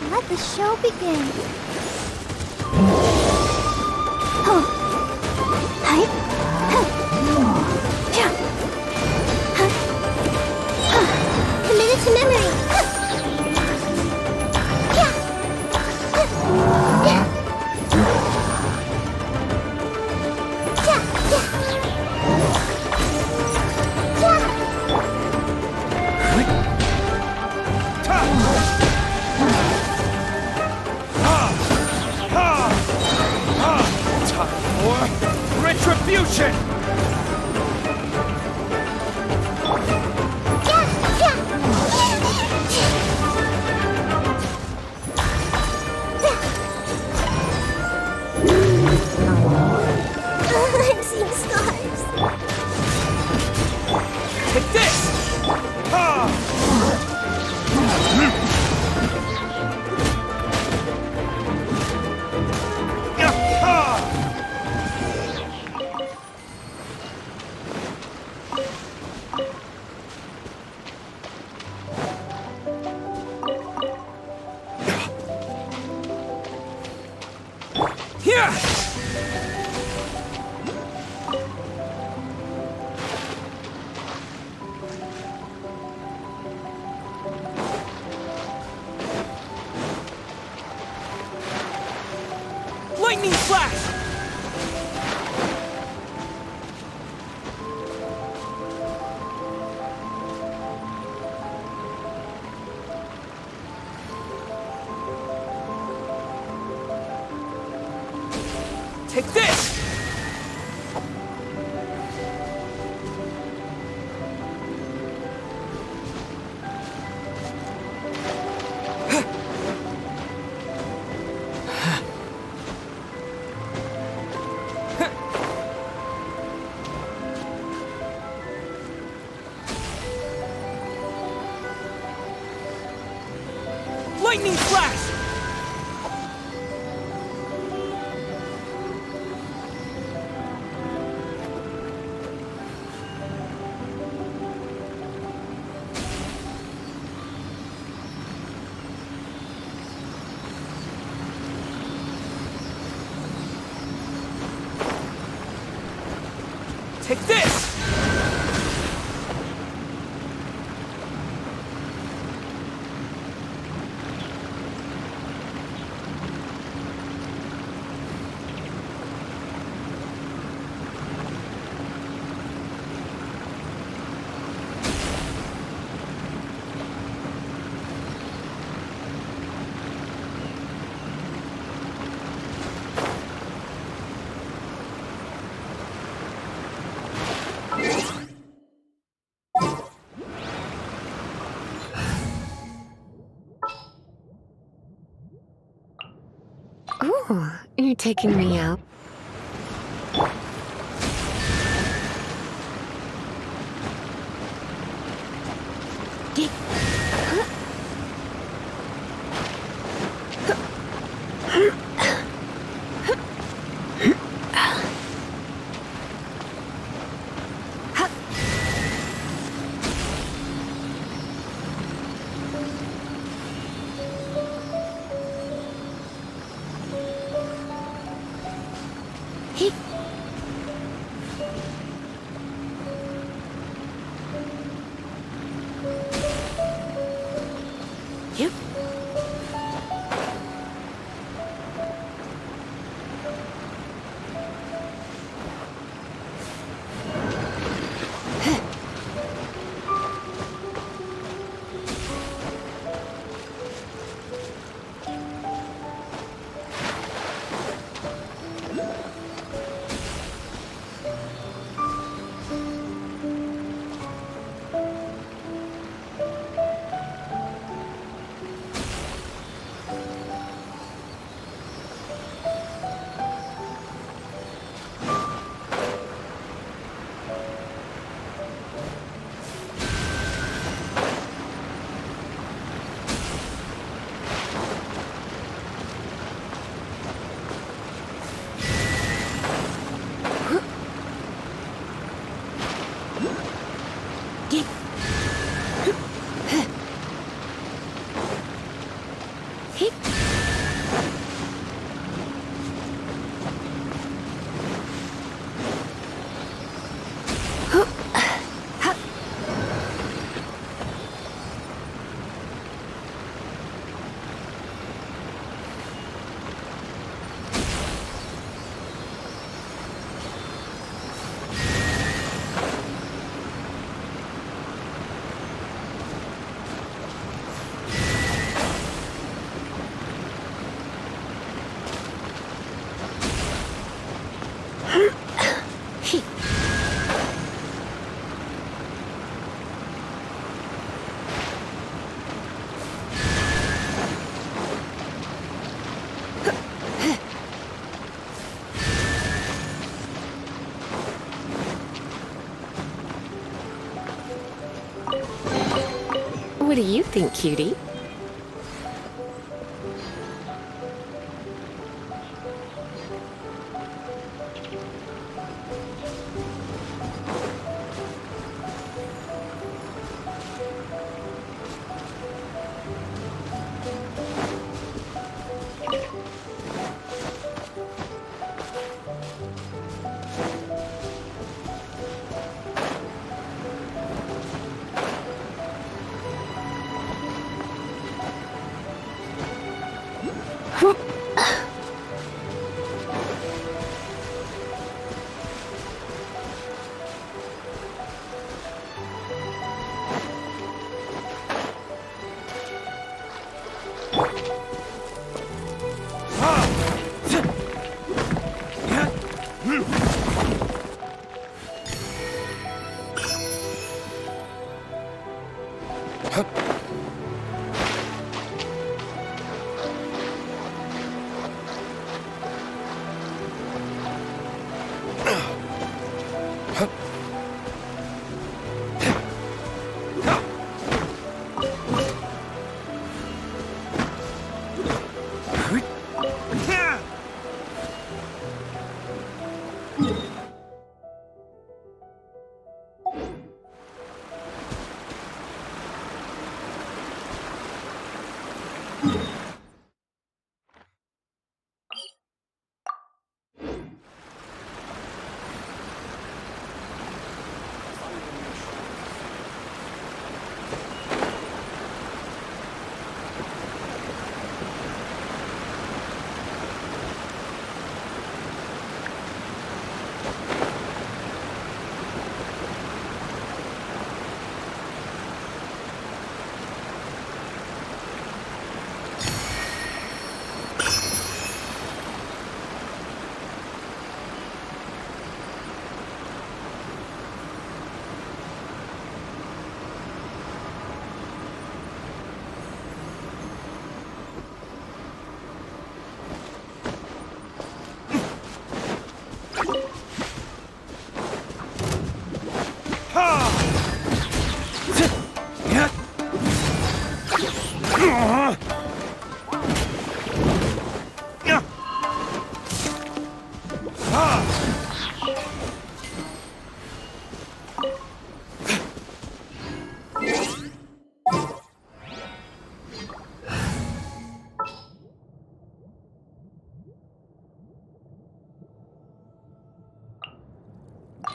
Let the show begin. Committed to memory! Retribution! I'm seeing stars. Take this! Lightning flash! Take this! Lightning flash! Take this! Ooh, you're taking me out. What do you think, cutie?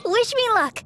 Wish me luck!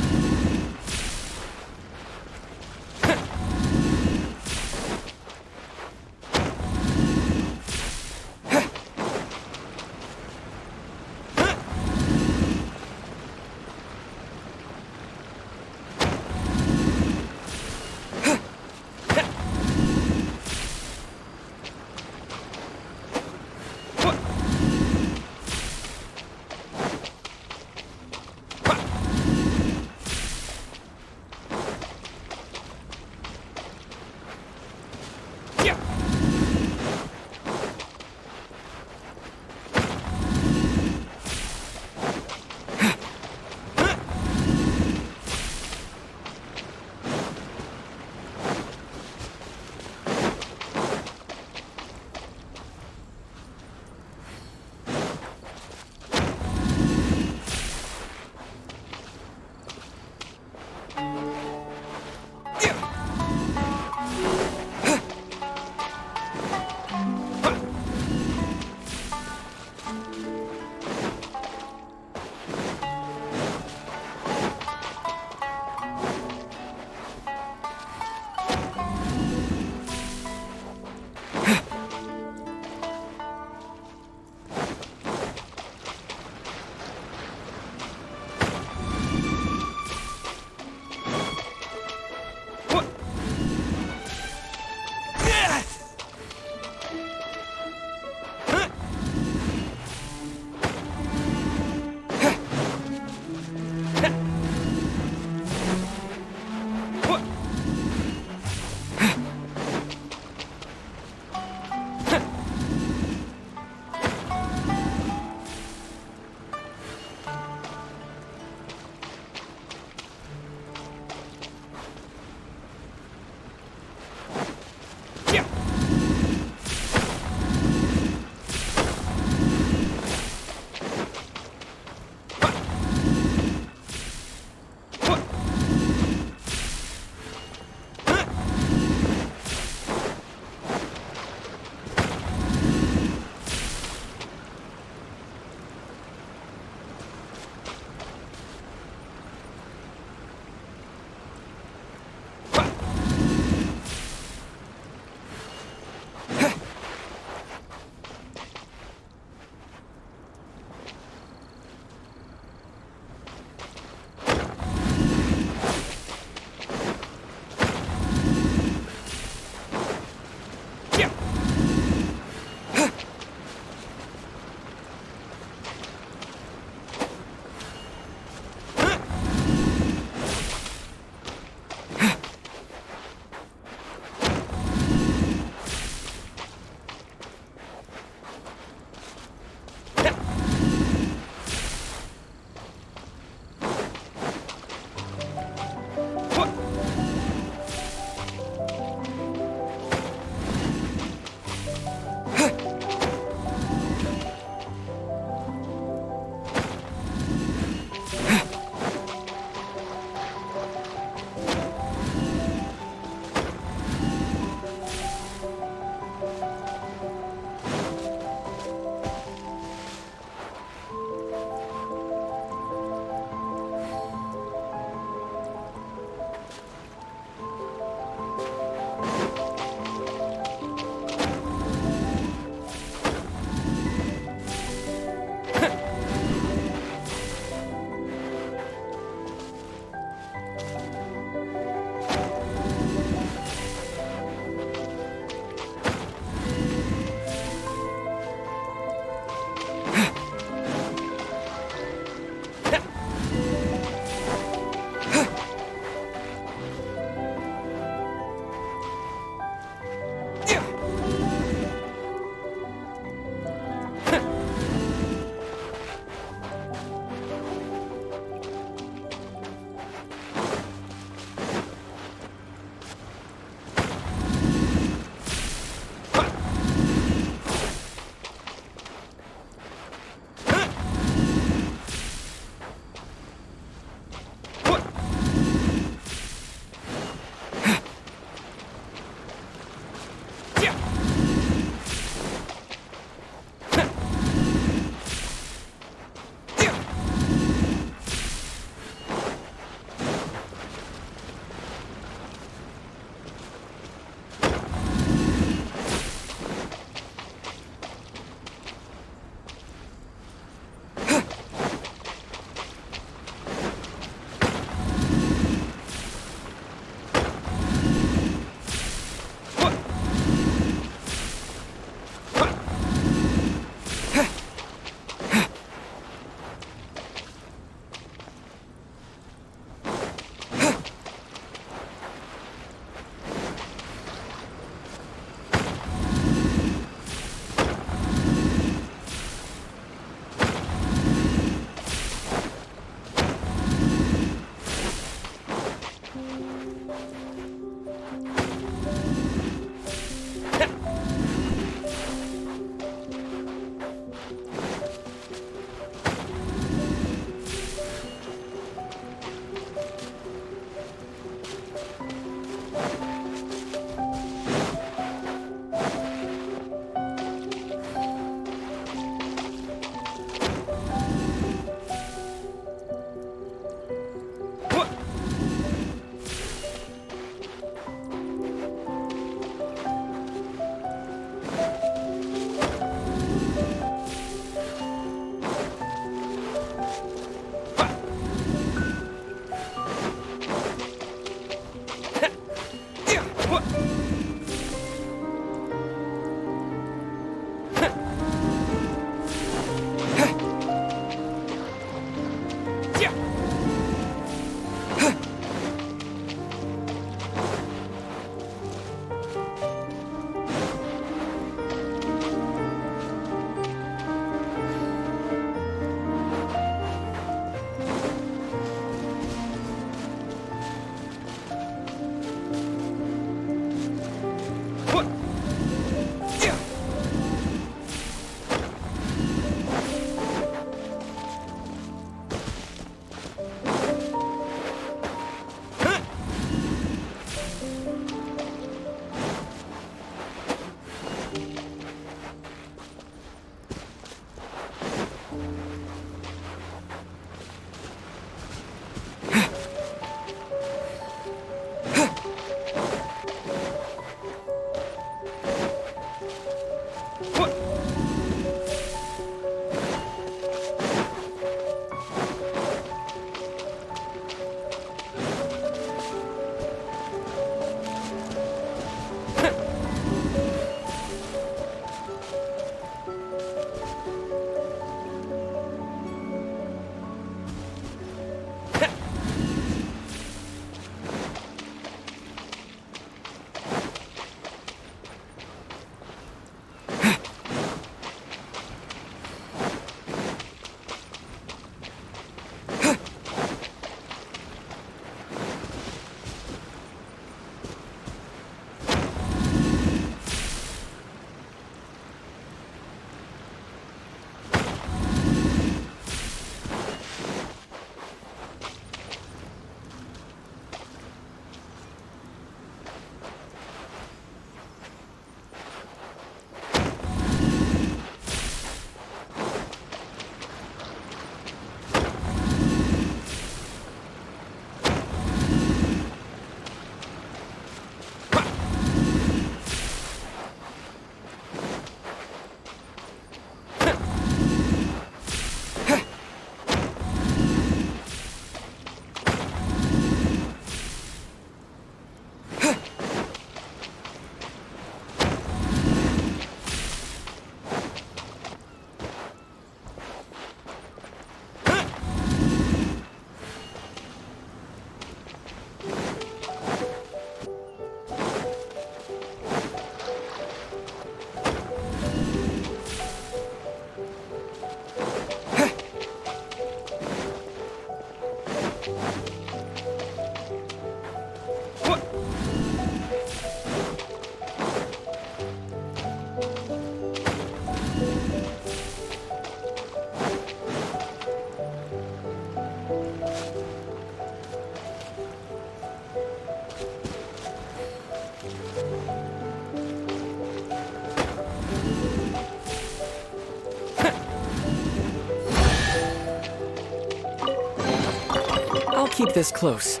I'll keep this close.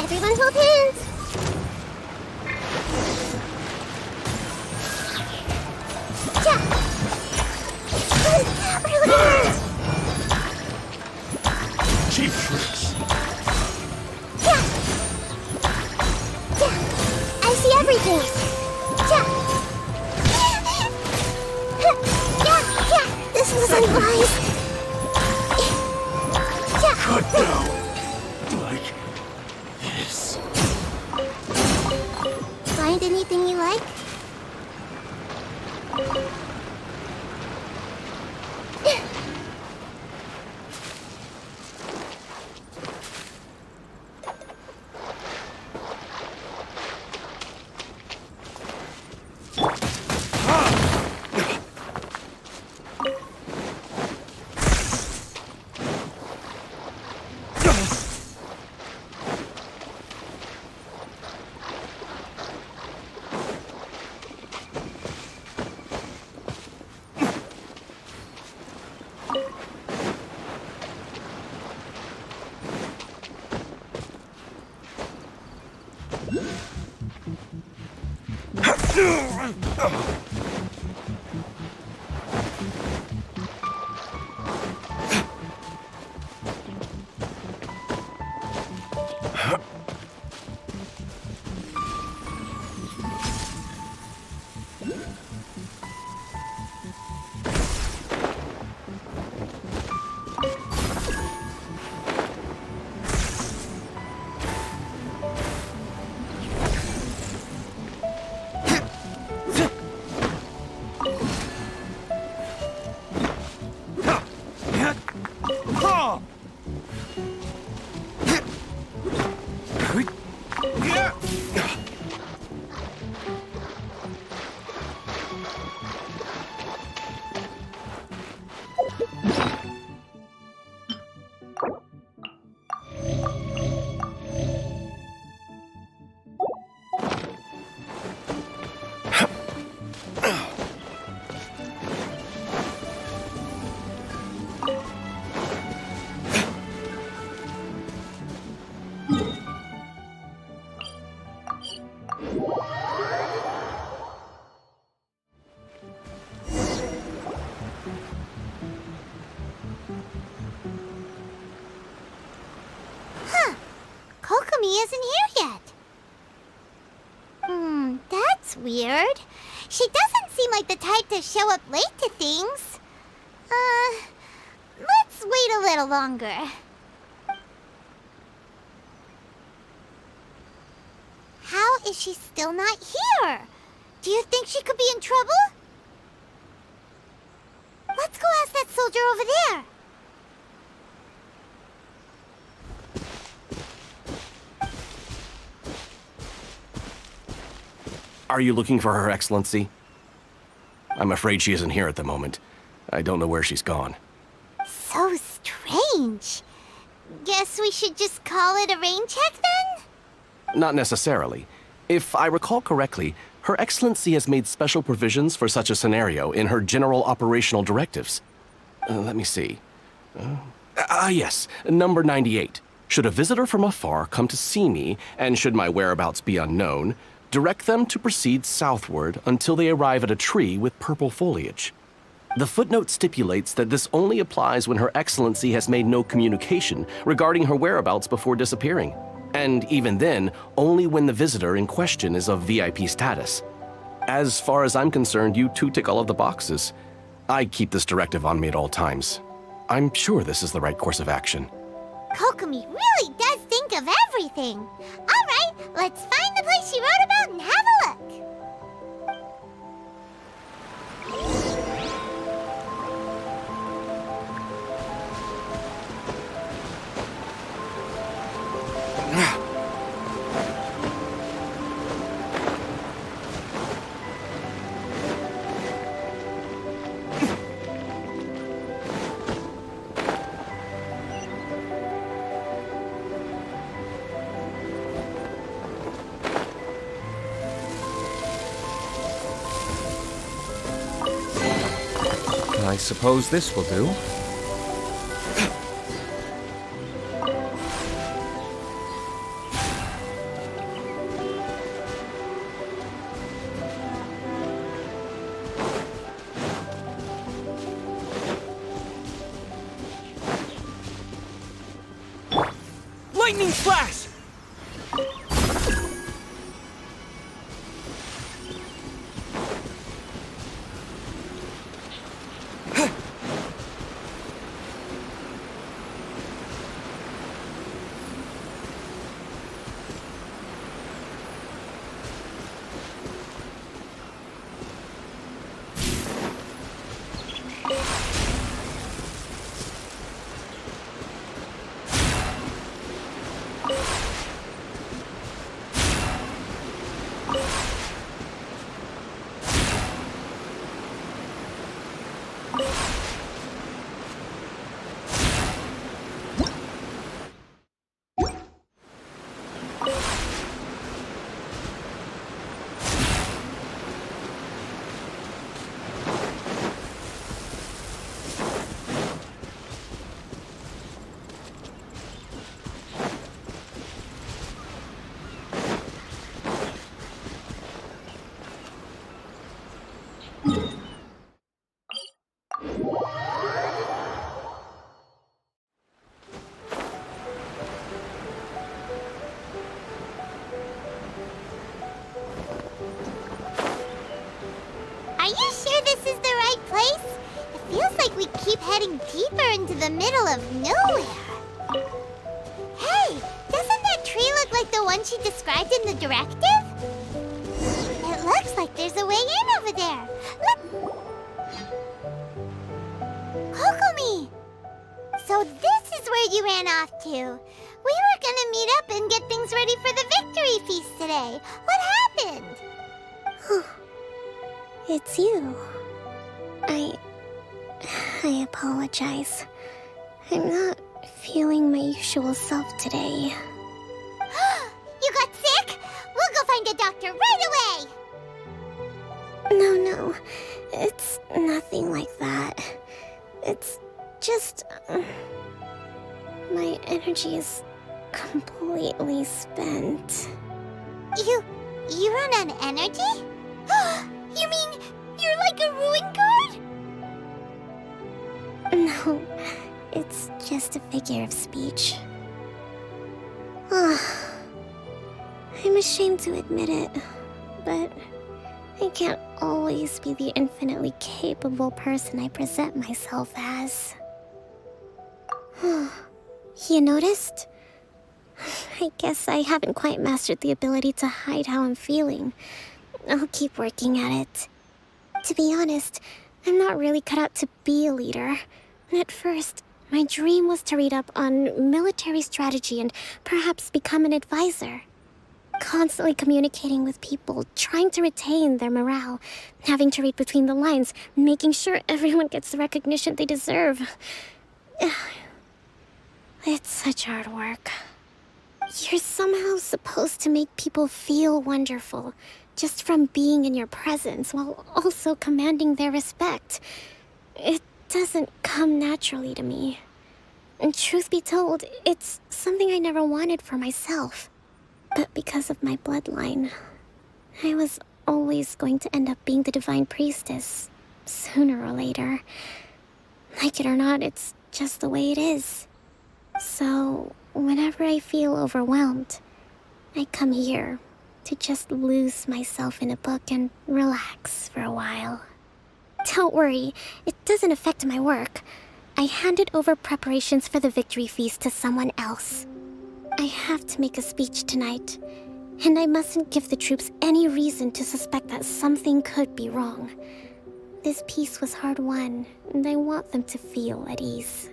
Everyone hold hands. Cheap tricks. I see everything. This was unwise. Cut down. Like this. Find anything you like? Kokomi isn't here yet. That's weird. She doesn't seem like the type to show up late to things. Let's wait a little longer. How is she still not here? Do you think she could be in trouble? Let's go ask that soldier over there. Are you looking for Her Excellency? I'm afraid she isn't here at the moment. I don't know where she's gone. So strange. Guess we should just call it a rain check then? Not necessarily. If I recall correctly, Her Excellency has made special provisions for such a scenario in her general operational directives. Let me see. Yes, number 98. Should a visitor from afar come to see me, and should my whereabouts be unknown, direct them to proceed southward until they arrive at a tree with purple foliage. The footnote stipulates that this only applies when Her Excellency has made no communication regarding her whereabouts before disappearing. And even then, only when the visitor in question is of VIP status. As far as I'm concerned, you two tick all of the boxes. I keep this directive on me at all times. I'm sure this is the right course of action. Kokomi really does think of everything. All right, let's find the place she wrote about and have a look. I suppose this will do. Lightning flash! Are you sure this is the right place? It feels like we keep heading deeper into the middle of nowhere. Hey, doesn't that tree look like the one she described in the directive? It looks like there's a way in over there. Look! Kokomi! So this is where you ran off to. We were gonna meet up and get things ready for the victory feast today. What happened? It's you. I apologize. I'm not feeling my usual self today. You got sick? We'll go find a doctor right away! No. It's nothing like that. It's just... my energy is completely spent. You run on energy? You mean you're like a ruin guard? No, it's just a figure of speech. I'm ashamed to admit it, but I can't always be the infinitely capable person I present myself as. You noticed? I guess I haven't quite mastered the ability to hide how I'm feeling. I'll keep working at it. To be honest, I'm not really cut out to be a leader. At first, my dream was to read up on military strategy and perhaps become an advisor. Constantly communicating with people, trying to retain their morale, having to read between the lines, making sure everyone gets the recognition they deserve. It's such hard work. You're somehow supposed to make people feel wonderful, just from being in your presence, while also commanding their respect. It doesn't come naturally to me. And truth be told, it's something I never wanted for myself. But because of my bloodline, I was always going to end up being the divine priestess, sooner or later. Like it or not, it's just the way it is. So, whenever I feel overwhelmed, I come here to just lose myself in a book and relax for a while. Don't worry, it doesn't affect my work. I handed over preparations for the victory feast to someone else. I have to make a speech tonight, and I mustn't give the troops any reason to suspect that something could be wrong. This peace was hard-won, and I want them to feel at ease.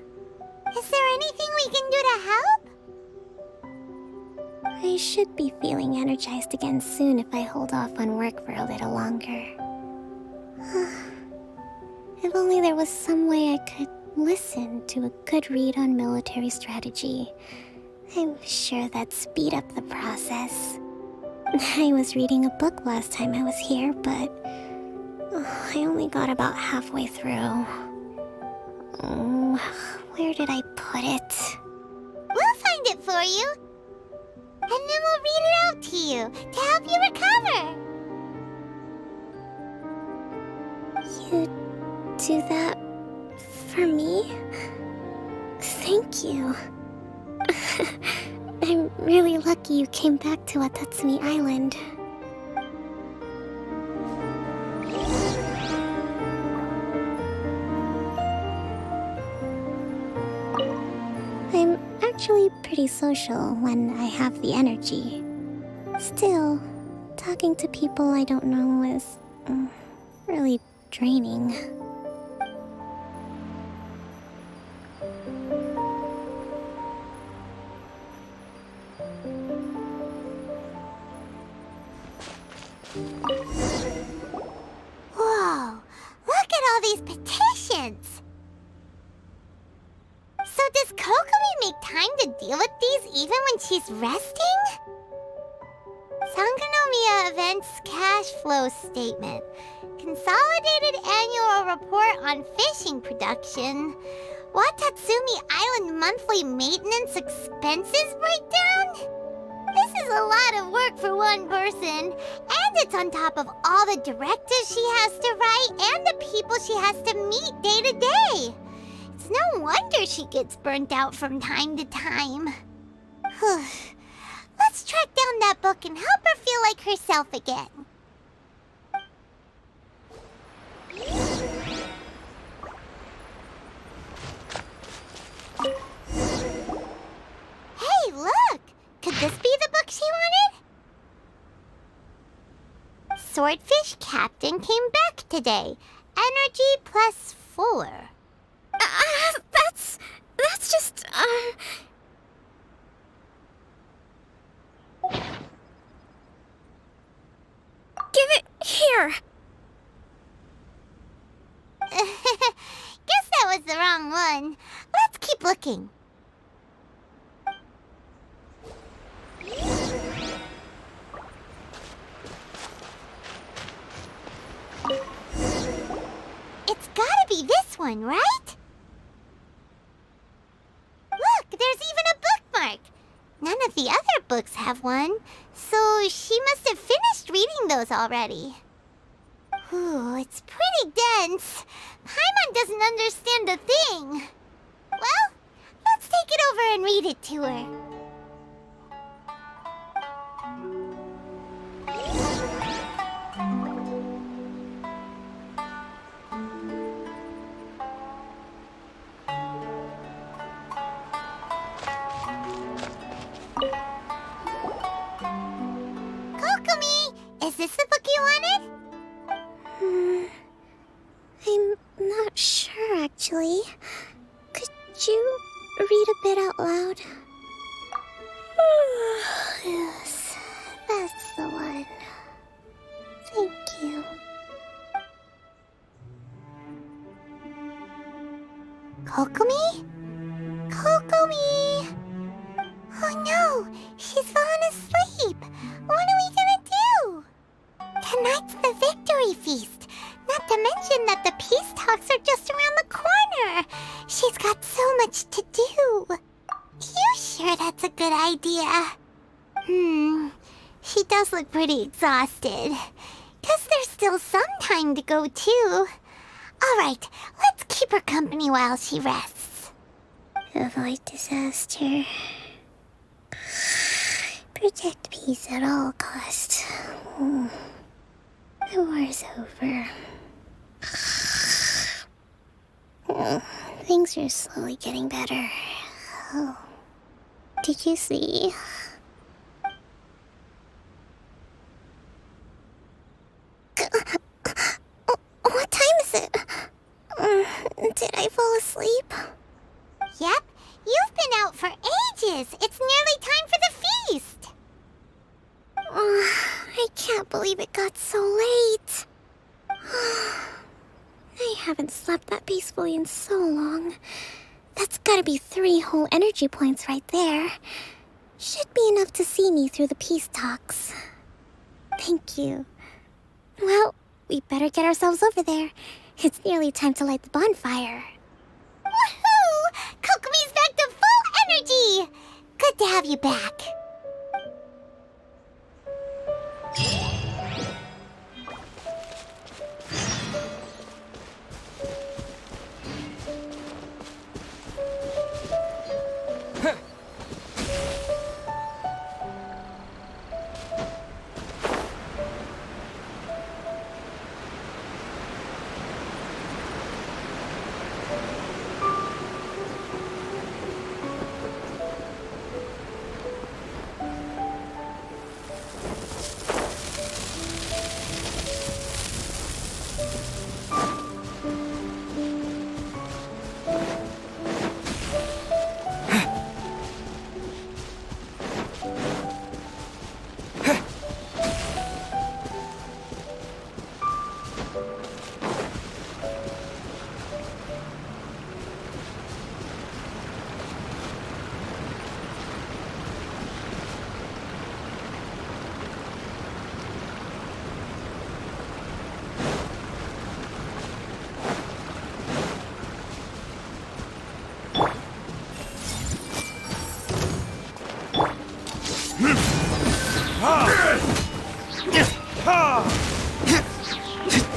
Is there anything we can do to help? I should be feeling energized again soon if I hold off on work for a little longer. If only there was some way I could listen to a good read on military strategy. I'm sure that'd speed up the process. I was reading a book last time I was here, but I only got about halfway through. Where did I put it? We'll find it for you. And then we'll read it out to you to help you recover. You do that for me? Thank you. I'm really lucky you came back to Watatsumi Island. I'm actually pretty social when I have the energy. Still, talking to people I don't know is really draining. Whoa, look at all these petitions. So does Kokomi make time to deal with these even when she's resting? Sangonomiya Events Cash Flow Statement. Consolidated Annual Report on Fishing Production. Watatsumi Island Monthly Maintenance Expenses Breakdown? This is a lot of work for one person, and it's on top of all the directives she has to write and the people she has to meet day to day. It's no wonder she gets burnt out from time to time. Let's track down that book and help her feel like herself again. Swordfish Captain came back today. Energy +4. That's just, Give it here. Guess that was the wrong one. Let's keep looking. It's gotta be this one, right? Look, there's even a bookmark. None of the other books have one, so she must have finished reading those already. Ooh, it's pretty dense. Paimon doesn't understand a thing. Well, let's take it over and read it to her. Kokomi, is this the book you wanted? I'm not sure, actually. Could you read a bit out loud? Yes, that's the one. Thank you. Kokomi? Kokomi! Oh no, she's fallen asleep. What are we gonna do? Tonight's the victory feast. Not to mention that the peace talks are just around the corner. She's got so much to do. You sure that's a good idea? She does look pretty exhausted. Guess there's still some time to go, too. Alright, let's keep her company while she rests. Avoid disaster. Protect peace at all costs. The war's over. Things are slowly getting better. Oh. Did you see? What time is it? Did I fall asleep? Yep, you've been out for ages. It's nearly time for the feast. I can't believe it got so late. I haven't slept that peacefully in so long. That's gotta be 3 whole energy points right there. Should be enough to see me through the peace talks. Thank you. Well, we better get ourselves over there. It's nearly time to light the bonfire. Woohoo! Kokomi's back to full energy! Good to have you back.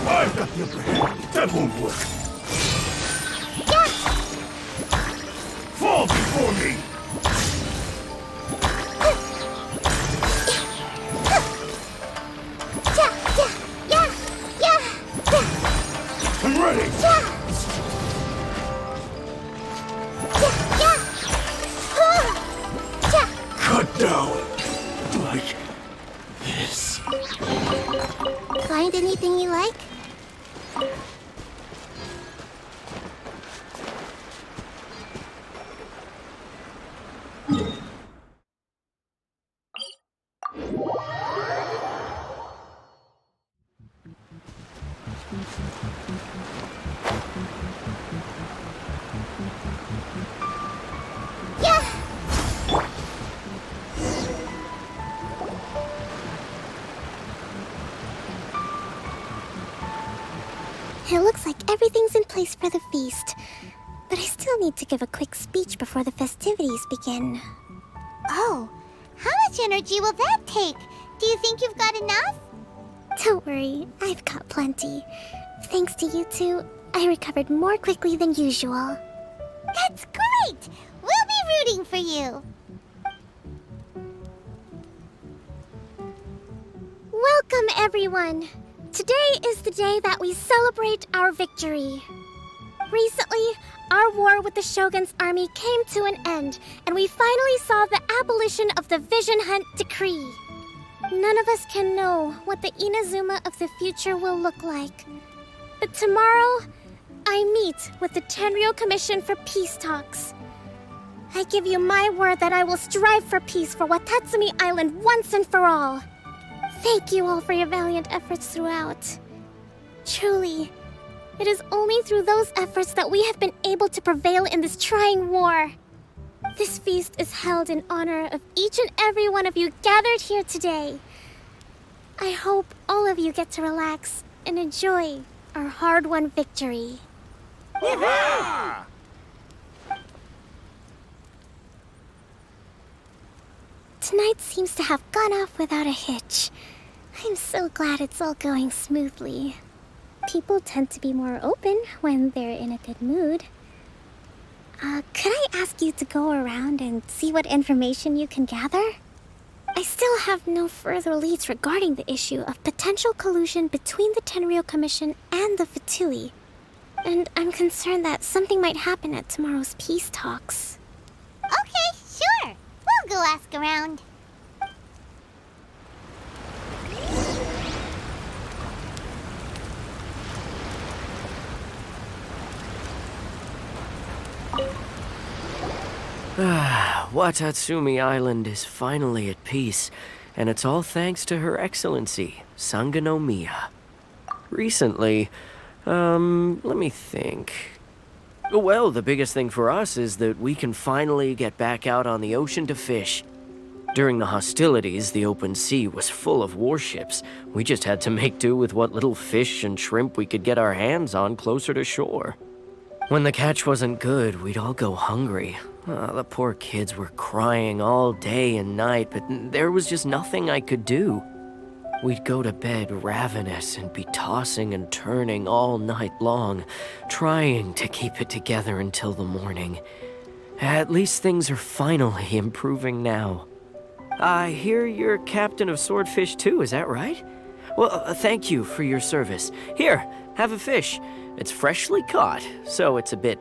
I've got the upper hand. That won't work. Fall before me! I'm ready! Cut down! Like this. Find Anything you like? Yeah! It looks like everything's in place for the feast. But I still need to give a quick speech before the festivities begin. Oh, how much energy will that take? Do you think you've got enough? Don't worry, I've got plenty. Thanks to you two, I recovered more quickly than usual. That's great! We'll be rooting for you! Welcome, everyone! Today is the day that we celebrate our victory. Recently, our war with the Shogun's army came to an end, and we finally saw the abolition of the Vision Hunt Decree. None of us can know what the Inazuma of the future will look like. But tomorrow, I meet with the Tenryou Commission for peace talks. I give you my word that I will strive for peace for Watatsumi Island once and for all. Thank you all for your valiant efforts throughout. Truly, it is only through those efforts that we have been able to prevail in this trying war. This feast is held in honor of each and every one of you gathered here today. I hope all of you get to relax and enjoy our hard-won victory. Tonight seems to have gone off without a hitch. I'm so glad it's all going smoothly. People tend to be more open when they're in a good mood. Could I ask you to go around and see what information you can gather? I still have no further leads regarding the issue of potential collusion between the Tenryou Commission and the Fatui. And I'm concerned that something might happen at tomorrow's peace talks. Okay, sure. We'll go ask around. Watatsumi Island is finally at peace, and it's all thanks to Her Excellency, Sangonomiya. Recently, let me think. Well, the biggest thing for us is that we can finally get back out on the ocean to fish. During the hostilities, the open sea was full of warships. We just had to make do with what little fish and shrimp we could get our hands on closer to shore. When the catch wasn't good, we'd all go hungry. The poor kids were crying all day and night, but there was just nothing I could do. We'd go to bed ravenous and be tossing and turning all night long, trying to keep it together until the morning. At least things are finally improving now. I hear you're captain of Swordfish too, is that right? Well, thank you for your service. Here, have a fish. It's freshly caught, so it's a bit,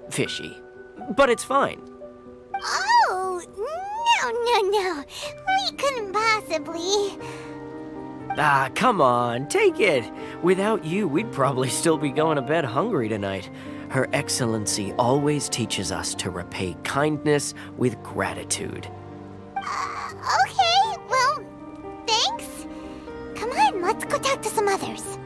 fishy. But it's fine. Oh, no. We couldn't possibly. Come on, take it. Without you, we'd probably still be going to bed hungry tonight. Her Excellency always teaches us to repay kindness with gratitude. Okay, well, thanks. Come on, let's go talk to some others.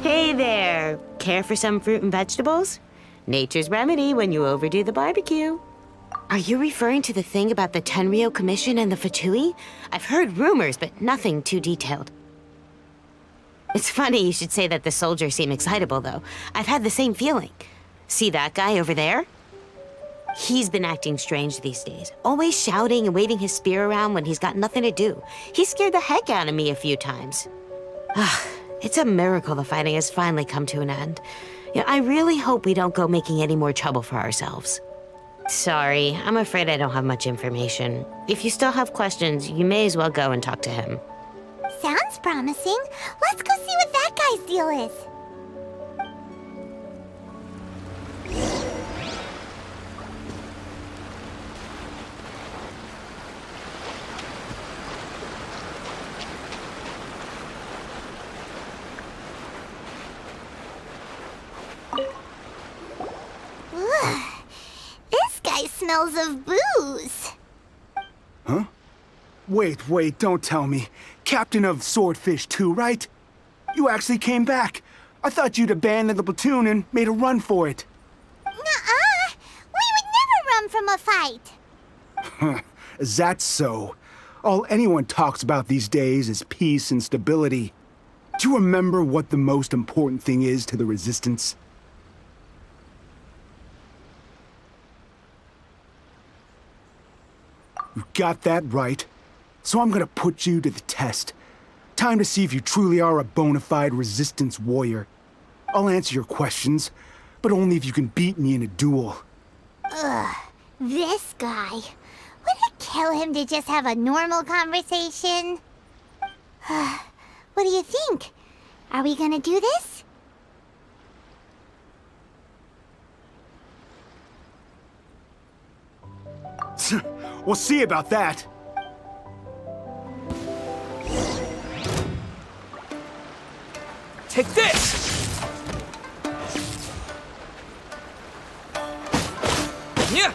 Hey there! Care for some fruit and vegetables? Nature's remedy when you overdo the barbecue. Are you referring to the thing about the Tenryou Commission and the Fatui? I've heard rumors, but nothing too detailed. It's funny you should say that the soldiers seem excitable, though. I've had the same feeling. See that guy over there? He's been acting strange these days, always shouting and waving his spear around when he's got nothing to do. He scared the heck out of me a few times. It's a miracle the fighting has finally come to an end. Yeah, I really hope we don't go making any more trouble for ourselves. Sorry, I'm afraid I don't have much information. If you still have questions, you may as well go and talk to him. Sounds promising. Let's go see what that guy's deal is. Ugh. This guy smells of booze. Huh? Wait, don't tell me. Captain of Swordfish 2, right? You actually came back. I thought you'd abandoned the platoon and made a run for it. Nuh-uh. We would never run from a fight. Is that so? All anyone talks about these days is peace and stability. Do you remember what the most important thing is to the Resistance? You got that right. So I'm gonna put you to the test. Time to see if you truly are a bona fide Resistance warrior. I'll answer your questions, but only if you can beat me in a duel. Ugh, this guy. Would it kill him to just have a normal conversation? What do you think? Are we gonna do this? We'll see about that. Take this! Yeah!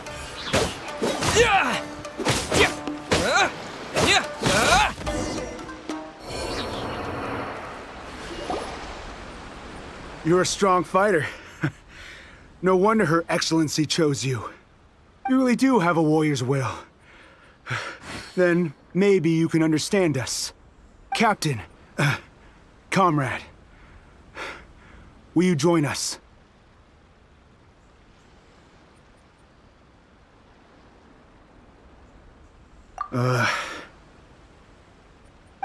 Yeah! Yeah! Yeah! You're a strong fighter. No wonder Her Excellency chose you. You really do have a warrior's will. Then maybe you can understand us. Captain, comrade, will you join us?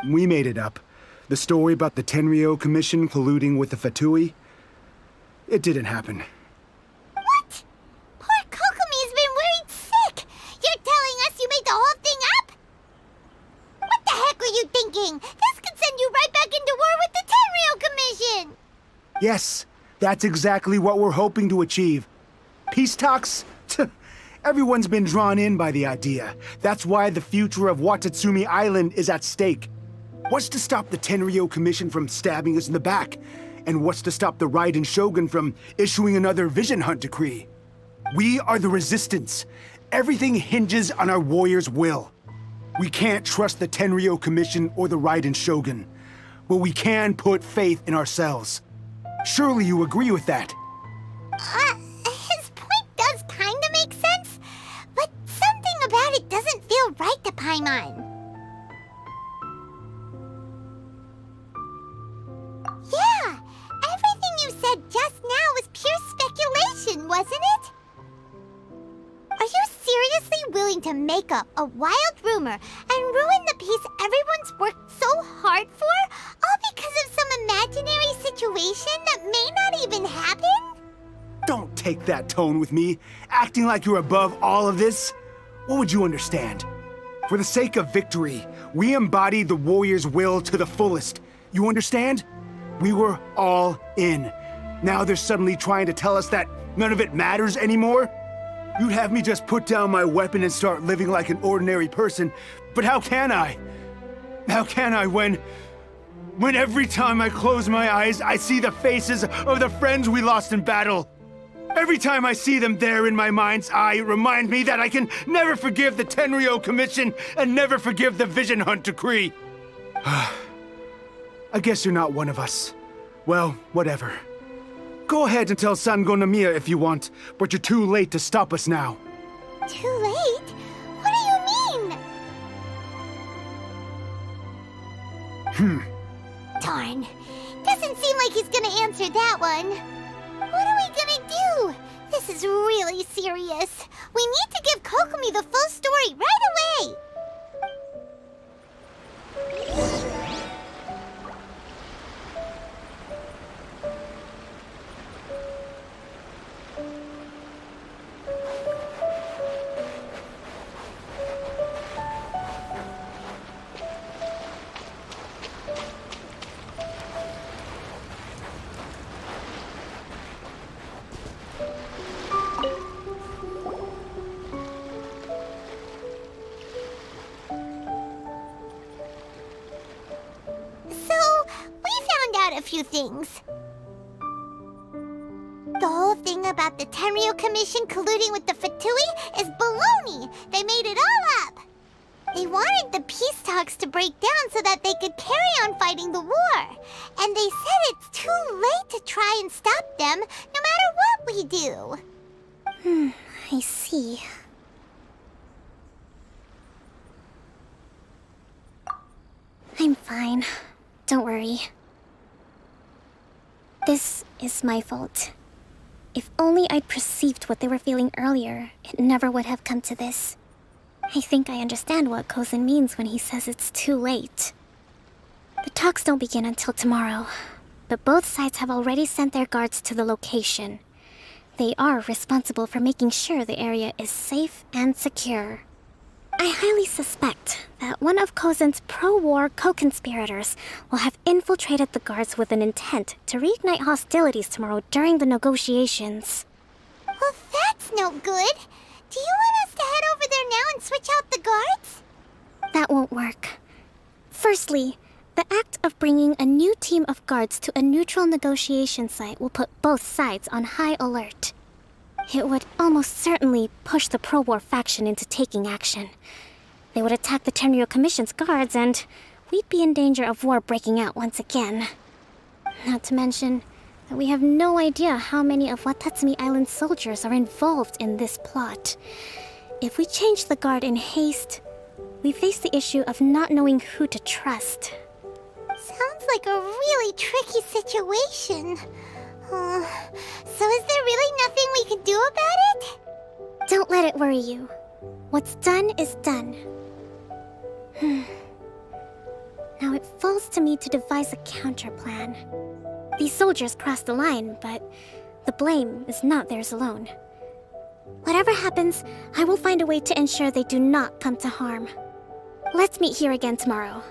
We made it up. The story about the Tenryou Commission colluding with the Fatui, it didn't happen. What? Poor Kokomi's been worried sick. You're telling us you made the whole thing up? What the heck were you thinking? This could send you right back into war with the Tenryou Commission. Yes, that's exactly what we're hoping to achieve. Peace talks? Everyone's been drawn in by the idea. That's why the future of Watatsumi Island is at stake. What's to stop the Tenryou Commission from stabbing us in the back? And what's to stop the Raiden Shogun from issuing another Vision Hunt decree? We are the Resistance. Everything hinges on our warrior's will. We can't trust the Tenryou Commission or the Raiden Shogun, but we can put faith in ourselves. Surely you agree with that? His point does kinda make sense, but something about it doesn't feel right to Paimon. Yeah, everything you said just now was pure speculation, wasn't it? Are you seriously willing to make up a wild rumor and ruin the peace everyone's worked so hard for, all because of some imaginary situation that may not even happen? Don't take that tone with me, acting like you're above all of this. What would you understand? For the sake of victory, we embodied the warrior's will to the fullest. You understand? We were all in. Now they're suddenly trying to tell us that none of it matters anymore? You'd have me just put down my weapon and start living like an ordinary person, but how can I? How can I when every time I close my eyes, I see the faces of the friends we lost in battle? Every time I see them there in my mind's eye, it reminds me that I can never forgive the Tenryou Commission and never forgive the Vision Hunt decree. I guess you're not one of us. Well, whatever. Go ahead and tell Sango Namiya if you want, but you're too late to stop us now. Too late? What do you mean? Darn. Doesn't seem like he's gonna answer that one. What are we gonna do? This is really serious. We need to give Kokomi the full story right away. out a few things. The whole thing about the Tenryo Commission colluding with the Fatui is baloney. They made it all up. They wanted the peace talks to break down so that they could carry on fighting the war. And they said it's too late to try and stop them, no matter what we do. I see. I'm fine. Don't worry. This is my fault. If only I'd perceived what they were feeling earlier, it never would have come to this. I think I understand what Kozin means when he says it's too late. The talks don't begin until tomorrow, but both sides have already sent their guards to the location. They are responsible for making sure the area is safe and secure. I highly suspect that one of Kozin's pro-war co-conspirators will have infiltrated the guards with an intent to reignite hostilities tomorrow during the negotiations. Well, that's no good. Do you want us to head over there now and switch out the guards? That won't work. Firstly, the act of bringing a new team of guards to a neutral negotiation site will put both sides on high alert. It would almost certainly push the pro-war faction into taking action. They would attack the Tenryo Commission's guards, and we'd be in danger of war breaking out once again. Not to mention that we have no idea how many of Watatsumi Island's soldiers are involved in this plot. If we change the guard in haste, we face the issue of not knowing who to trust. Sounds like a really tricky situation. So is there really nothing we can do about it? Don't let it worry you. What's done is done. Now it falls to me to devise a counter plan. These soldiers crossed the line, but the blame is not theirs alone. Whatever happens, I will find a way to ensure they do not come to harm. Let's meet here again tomorrow.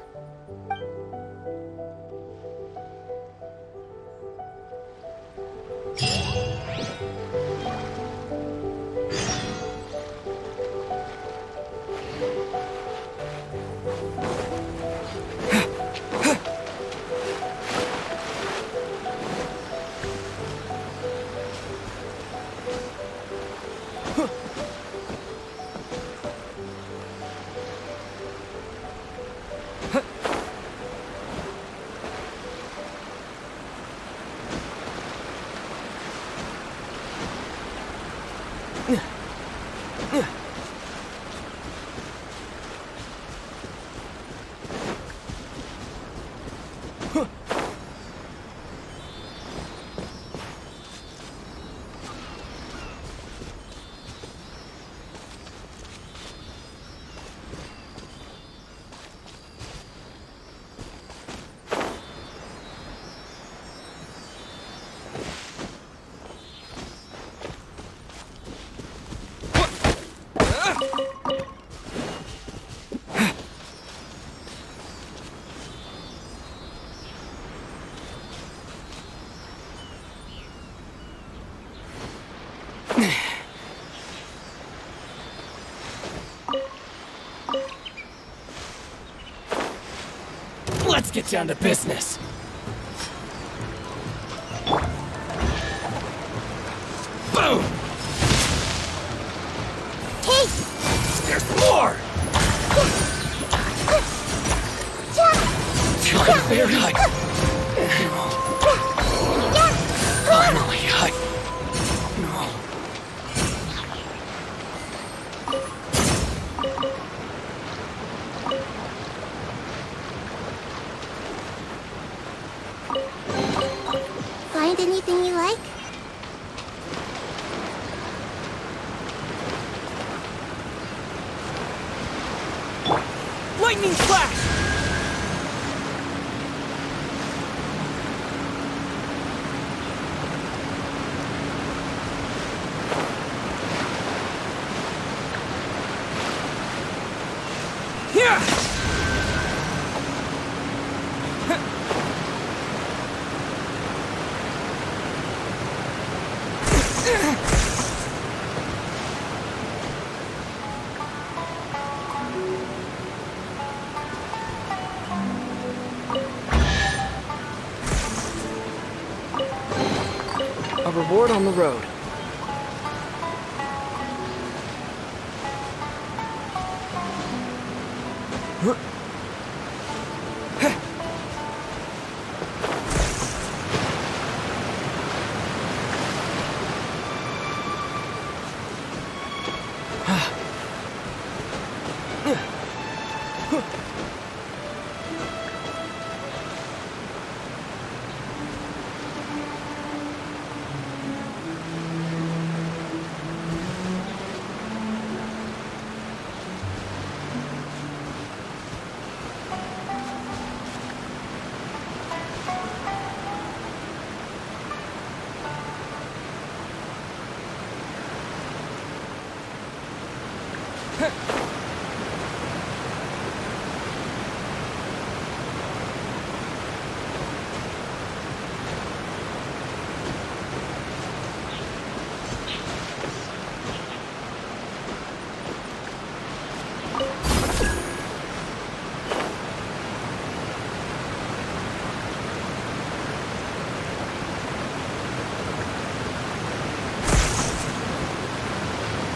Let's get down to business. Boom! Hey! There's more! Time bear hut! Finally, hut! Find anything you like? Lightning flash! Yeah! reward on the road.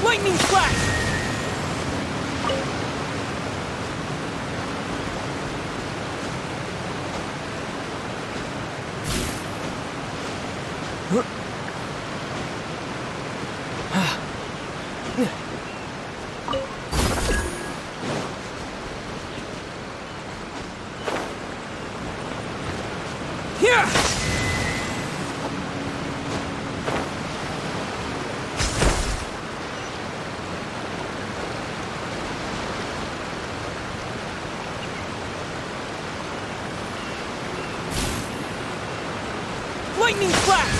Lightning flash! Lightning flash!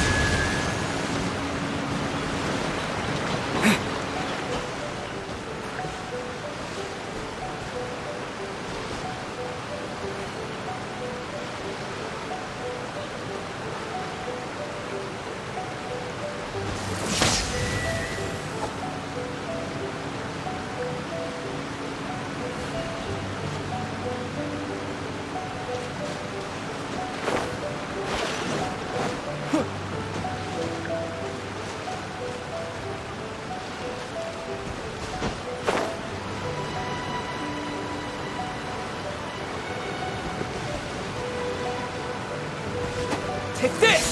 Take this!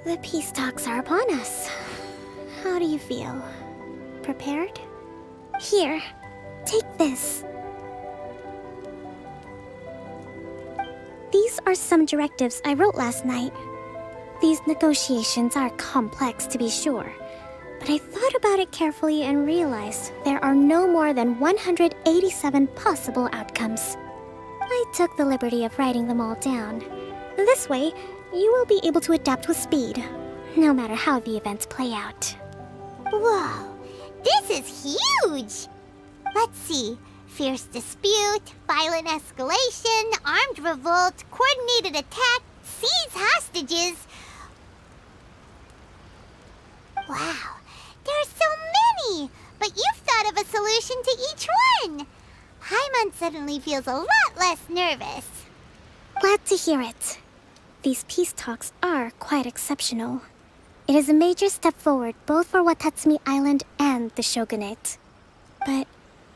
The peace talks are upon us. How do you feel? Prepared? Here, take this. These are some directives I wrote last night. These negotiations are complex, to be sure, but I thought about it carefully and realized there are no more than 187 possible outcomes. I took the liberty of writing them all down. This way, you will be able to adapt with speed, no matter how the events play out. Whoa, this is huge! Let's see. Fierce dispute, violent escalation, armed revolt, coordinated attack, seize hostages. Wow, there are so many! But you've thought of a solution to each one! Paimon suddenly feels a lot less nervous. Glad to hear it. These peace talks are quite exceptional. It is a major step forward both for Watatsumi Island and the Shogunate. But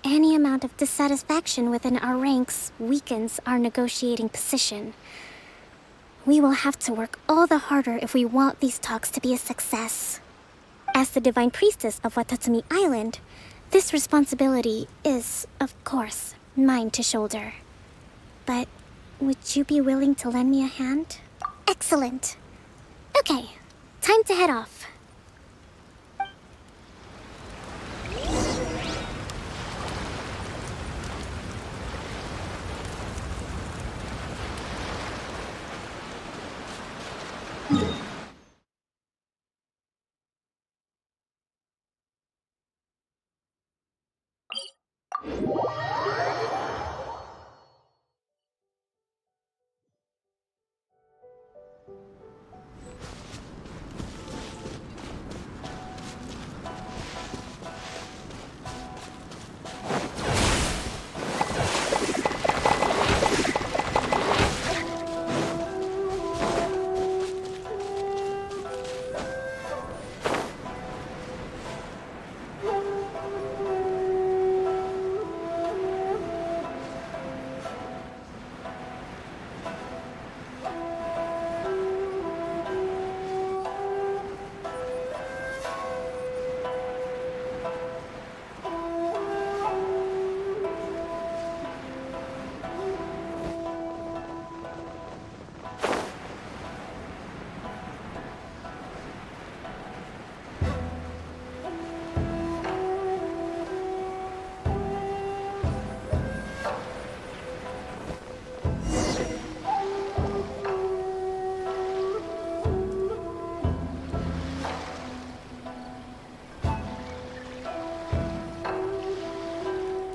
any amount of dissatisfaction within our ranks weakens our negotiating position. We will have to work all the harder if we want these talks to be a success. As the Divine Priestess of Watatsumi Island, this responsibility is, of course, mine to shoulder. But would you be willing to lend me a hand? Excellent. Okay, time to head off.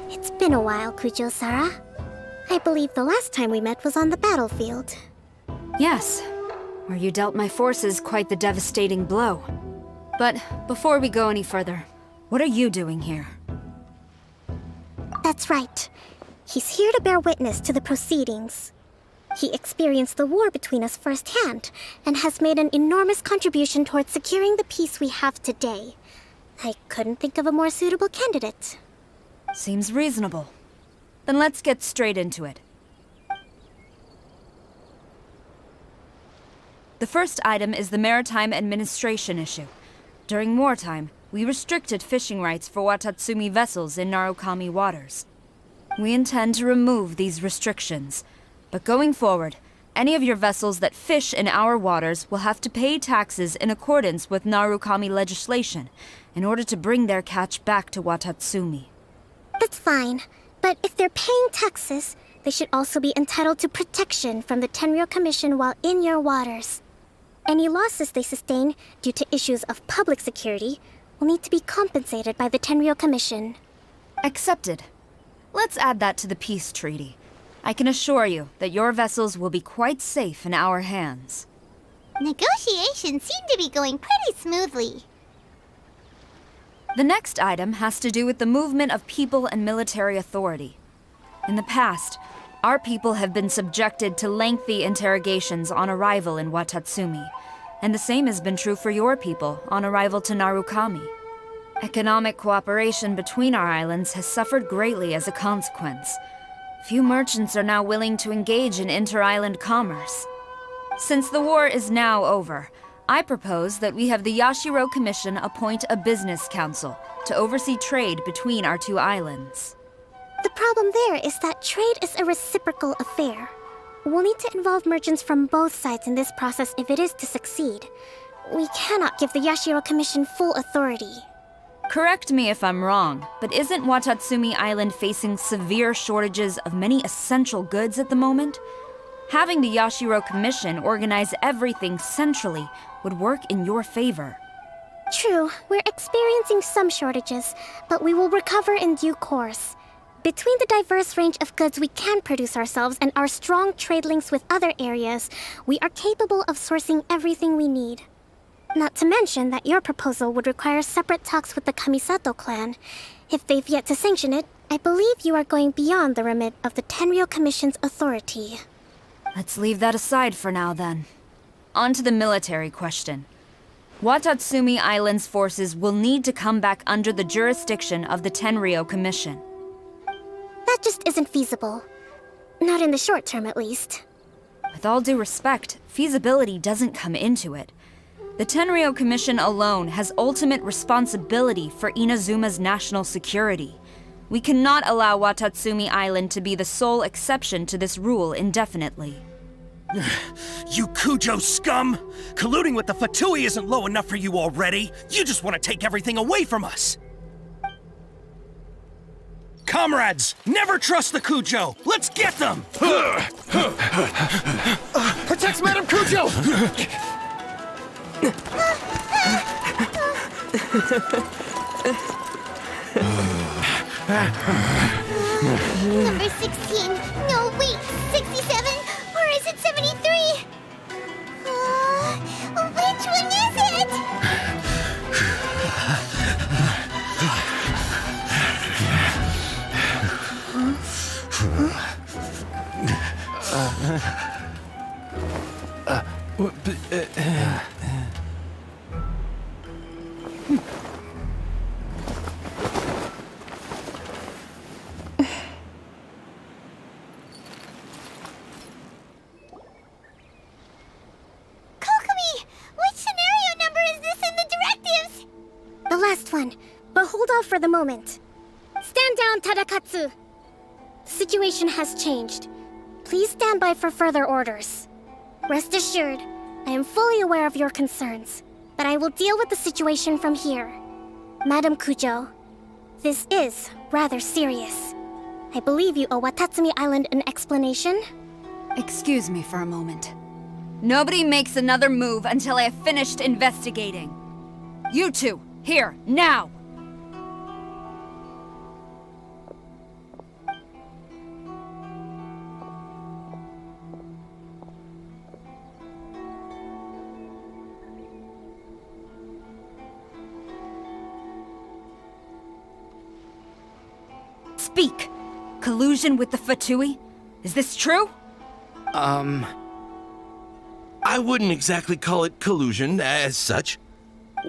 It's been a while, Kujo-Sara. I believe the last time we met was on the battlefield. Yes, where you dealt my forces quite the devastating blow. But before we go any further, what are you doing here? That's right. He's here to bear witness to the proceedings. He experienced the war between us firsthand, and has made an enormous contribution towards securing the peace we have today. I couldn't think of a more suitable candidate. Seems reasonable. Then let's get straight into it. The first item is the maritime administration issue. During wartime, we restricted fishing rights for Watatsumi vessels in Narukami waters. We intend to remove these restrictions, but going forward, any of your vessels that fish in our waters will have to pay taxes in accordance with Narukami legislation in order to bring their catch back to Watatsumi. That's fine, but if they're paying taxes, they should also be entitled to protection from the Tenryou Commission while in your waters. Any losses they sustain due to issues of public security will need to be compensated by the Tenryou Commission. Accepted. Let's add that to the peace treaty. I can assure you that your vessels will be quite safe in our hands. Negotiations seem to be going pretty smoothly. The next item has to do with the movement of people and military authority. In the past, our people have been subjected to lengthy interrogations on arrival in Watatsumi, and the same has been true for your people on arrival to Narukami. Economic cooperation between our islands has suffered greatly as a consequence. Few merchants are now willing to engage in inter-island commerce. Since the war is now over, I propose that we have the Yashiro Commission appoint a business council to oversee trade between our two islands. The problem there is that trade is a reciprocal affair. We'll need to involve merchants from both sides in this process if it is to succeed. We cannot give the Yashiro Commission full authority. Correct me if I'm wrong, but isn't Watatsumi Island facing severe shortages of many essential goods at the moment? Having the Yashiro Commission organize everything centrally would work in your favor. True, we're experiencing some shortages, but we will recover in due course. Between the diverse range of goods we can produce ourselves and our strong trade links with other areas, we are capable of sourcing everything we need. Not to mention that your proposal would require separate talks with the Kamisato clan. If they've yet to sanction it, I believe you are going beyond the remit of the Tenryou Commission's authority. Let's leave that aside for now, then. On to the military question. Watatsumi Island's forces will need to come back under the jurisdiction of the Tenryou Commission. That just isn't feasible. Not in the short term, at least. With all due respect, feasibility doesn't come into it. The Tenryou Commission alone has ultimate responsibility for Inazuma's national security. We cannot allow Watatsumi Island to be the sole exception to this rule indefinitely. You Kujo scum! Colluding with the Fatui isn't low enough for you already. You just want to take everything away from us. Comrades, never trust the Kujo! Let's get them! Protect Madame Kujo! Number 16. No, wait. 67? Or is it 73? Which one is it? The last one, but hold off for the moment. Stand down, Tadakatsu! The situation has changed. Please stand by for further orders. Rest assured, I am fully aware of your concerns, but I will deal with the situation from here. Madam Kujo, this is rather serious. I believe you owe Watatsumi Island an explanation? Excuse me for a moment. Nobody makes another move until I have finished investigating. You two, here, now! Speak! Collusion with the Fatui? Is this true? I wouldn't exactly call it collusion as such.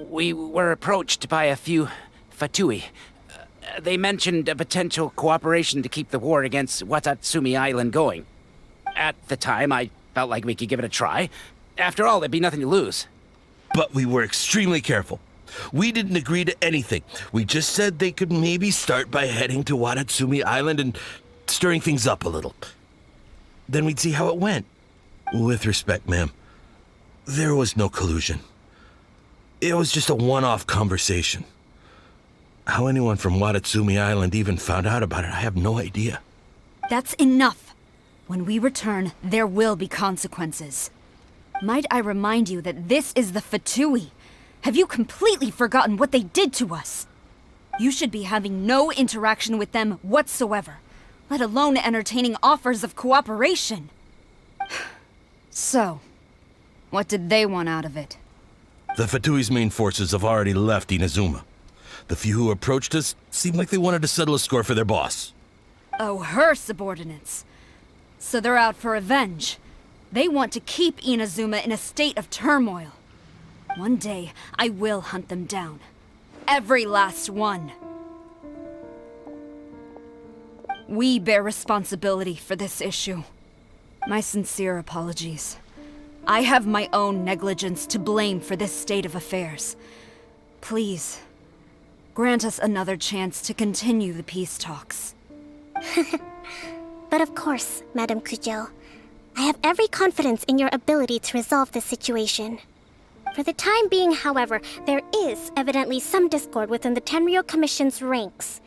We were approached by a few Fatui. They mentioned a potential cooperation to keep the war against Watatsumi Island going. At the time, I felt like we could give it a try. After all, there'd be nothing to lose. But we were extremely careful. We didn't agree to anything. We just said they could maybe start by heading to Watatsumi Island and stirring things up a little. Then we'd see how it went. With respect, ma'am, there was no collusion. It was just a one-off conversation. How anyone from Watatsumi Island even found out about it, I have no idea. That's enough. When we return, there will be consequences. Might I remind you that this is the Fatui? Have you completely forgotten what they did to us? You should be having no interaction with them whatsoever, let alone entertaining offers of cooperation. So, what did they want out of it? The Fatui's main forces have already left Inazuma. The few who approached us seemed like they wanted to settle a score for their boss. Oh, her subordinates. So they're out for revenge. They want to keep Inazuma in a state of turmoil. One day, I will hunt them down. Every last one. We bear responsibility for this issue. My sincere apologies. I have my own negligence to blame for this state of affairs. Please, grant us another chance to continue the peace talks. But of course, Madam Kujo. I have every confidence in your ability to resolve this situation. For the time being, however, there is evidently some discord within the Tenryou Commission's ranks.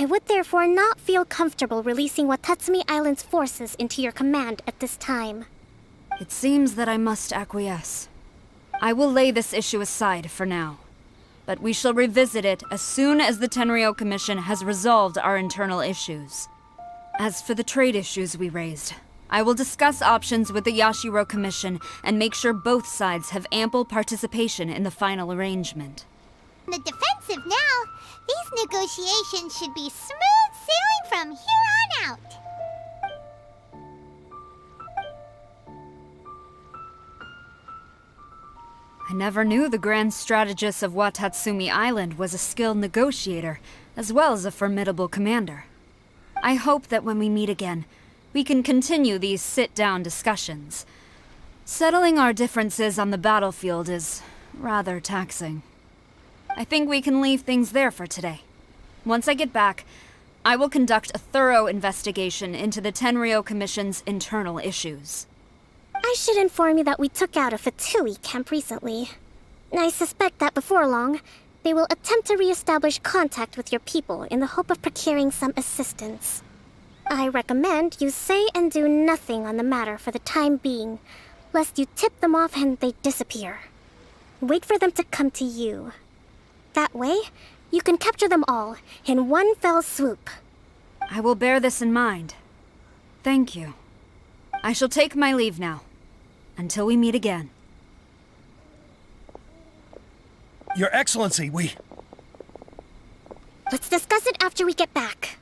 I would therefore not feel comfortable releasing Watatsumi Island's forces into your command at this time. It seems that I must acquiesce. I will lay this issue aside for now, but we shall revisit it as soon as the Tenryou Commission has resolved our internal issues. As for the trade issues we raised, I will discuss options with the Yashiro Commission and make sure both sides have ample participation in the final arrangement. On the defensive now, these negotiations should be smooth sailing from here on out. I never knew the Grand Strategist of Watatsumi Island was a skilled negotiator, as well as a formidable commander. I hope that when we meet again, we can continue these sit-down discussions. Settling our differences on the battlefield is rather taxing. I think we can leave things there for today. Once I get back, I will conduct a thorough investigation into the Tenryou Commission's internal issues. I should inform you that we took out a Fatui camp recently. I suspect that before long, they will attempt to re-establish contact with your people in the hope of procuring some assistance. I recommend you say and do nothing on the matter for the time being, lest you tip them off and they disappear. Wait for them to come to you. That way, you can capture them all in one fell swoop. I will bear this in mind. Thank you. I shall take my leave now. Until we meet again. Your Excellency, Let's discuss it after we get back.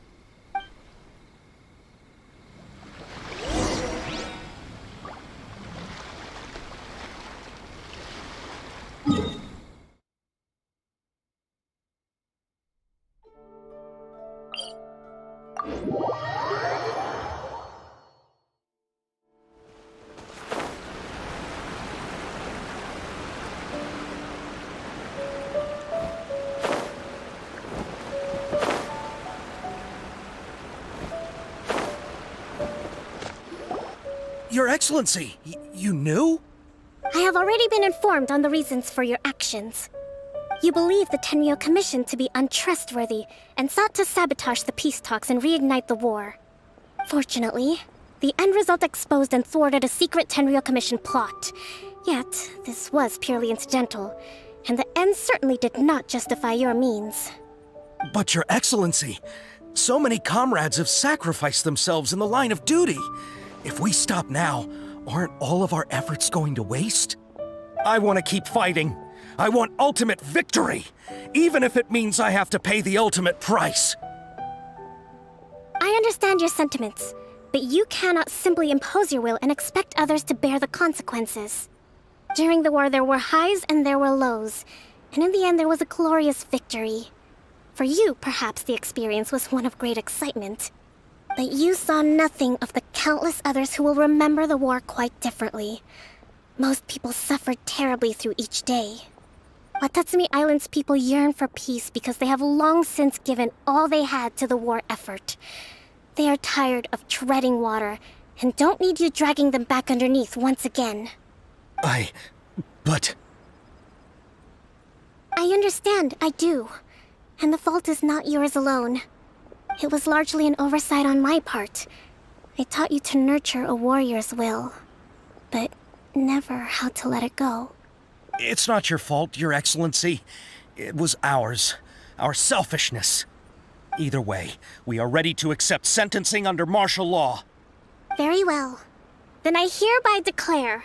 Your Excellency, you knew? I have already been informed on the reasons for your actions. You believe the Tenryou Commission to be untrustworthy and sought to sabotage the peace talks and reignite the war. Fortunately, the end result exposed and thwarted a secret Tenryou Commission plot. Yet, this was purely incidental, and the end certainly did not justify your means. But Your Excellency, so many comrades have sacrificed themselves in the line of duty. If we stop now, aren't all of our efforts going to waste? I want to keep fighting. I want ultimate victory, even if it means I have to pay the ultimate price. I understand your sentiments, but you cannot simply impose your will and expect others to bear the consequences. During the war, there were highs and there were lows, and in the end, there was a glorious victory. For you, perhaps the experience was one of great excitement. But you saw nothing of the countless others who will remember the war quite differently. Most people suffered terribly through each day. Watatsumi Island's people yearn for peace because they have long since given all they had to the war effort. They are tired of treading water and don't need you dragging them back underneath once again. But... I understand, I do. And the fault is not yours alone. It was largely an oversight on my part. I taught you to nurture a warrior's will, but never how to let it go. It's not your fault, Your Excellency. It was ours. Our selfishness. Either way, we are ready to accept sentencing under martial law. Very well. Then I hereby declare...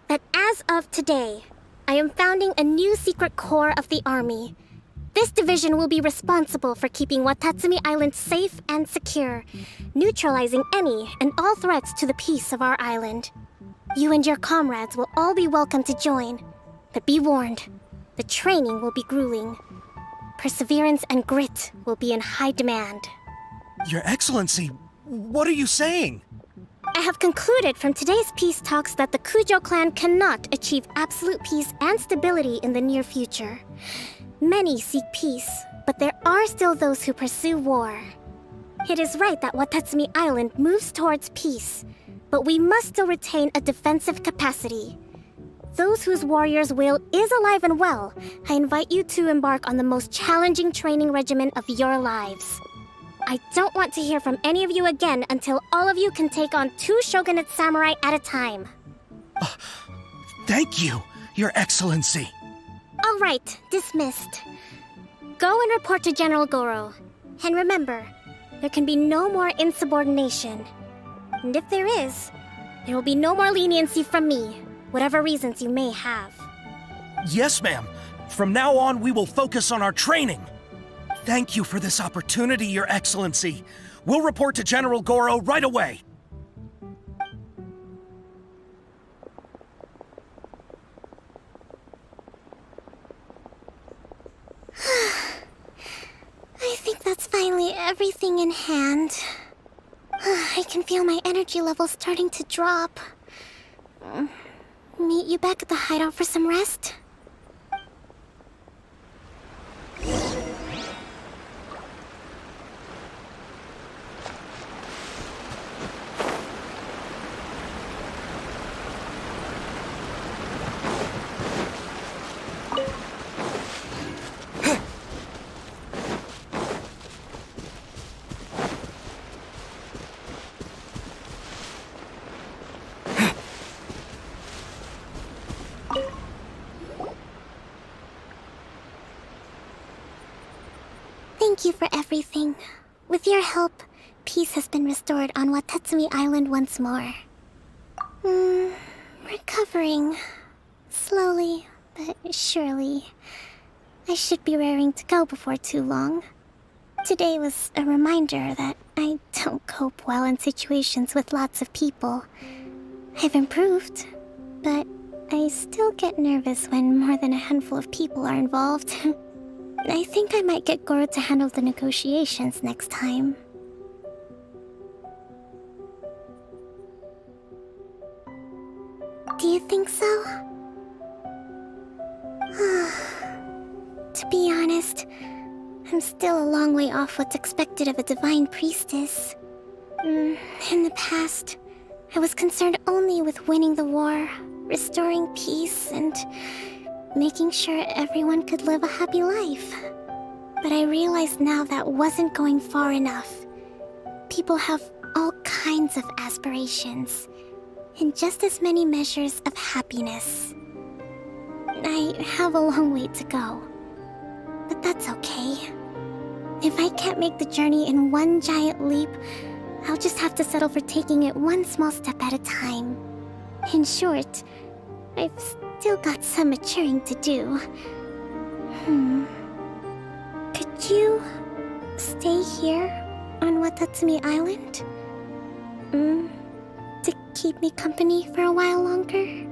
that as of today, I am founding a new secret corps of the army. This division will be responsible for keeping Watatsumi Island safe and secure, neutralizing any and all threats to the peace of our island. You and your comrades will all be welcome to join, but be warned, the training will be grueling. perseverance, and grit will be in high demand. Your Excellency, what are you saying? I have concluded from today's peace talks that the Kujo clan cannot achieve absolute peace and stability in the near future. Many seek peace, but there are still those who pursue war. It is right that Watatsumi Island moves towards peace, but we must still retain a defensive capacity. Those whose warrior's will is alive and well, I invite you to embark on the most challenging training regimen of your lives. I don't want to hear from any of you again until all of you can take on 2 shogunate samurai at a time. Thank you, Your Excellency. All right, dismissed. Go and report to General Goro. And remember, there can be no more insubordination. And if there is, there will be no more leniency from me, whatever reasons you may have. Yes, ma'am. From now on, we will focus on our training. Thank you for this opportunity, Your Excellency. We'll report to General Goro right away. I think that's finally everything in hand. I can feel my energy levels starting to drop. Meet you back at the hideout for some rest? Thank you for everything. With your help, peace has been restored on Watatsumi Island once more. Recovering. Slowly, but surely. I should be raring to go before too long. Today was a reminder that I don't cope well in situations with lots of people. I've improved, but I still get nervous when more than a handful of people are involved. I think I might get Goro to handle the negotiations next time. Do you think so? To be honest, I'm still a long way off what's expected of a divine priestess. In the past, I was concerned only with winning the war, restoring peace, and making sure everyone could live a happy life. But I realize now that wasn't going far enough. People have all kinds of aspirations, and just as many measures of happiness. I have a long way to go, but that's okay. If I can't make the journey in one giant leap, I'll just have to settle for taking it one small step at a time. In short, I've still got some maturing to do. Could you stay here on Watatsumi Island? To keep me company for a while longer?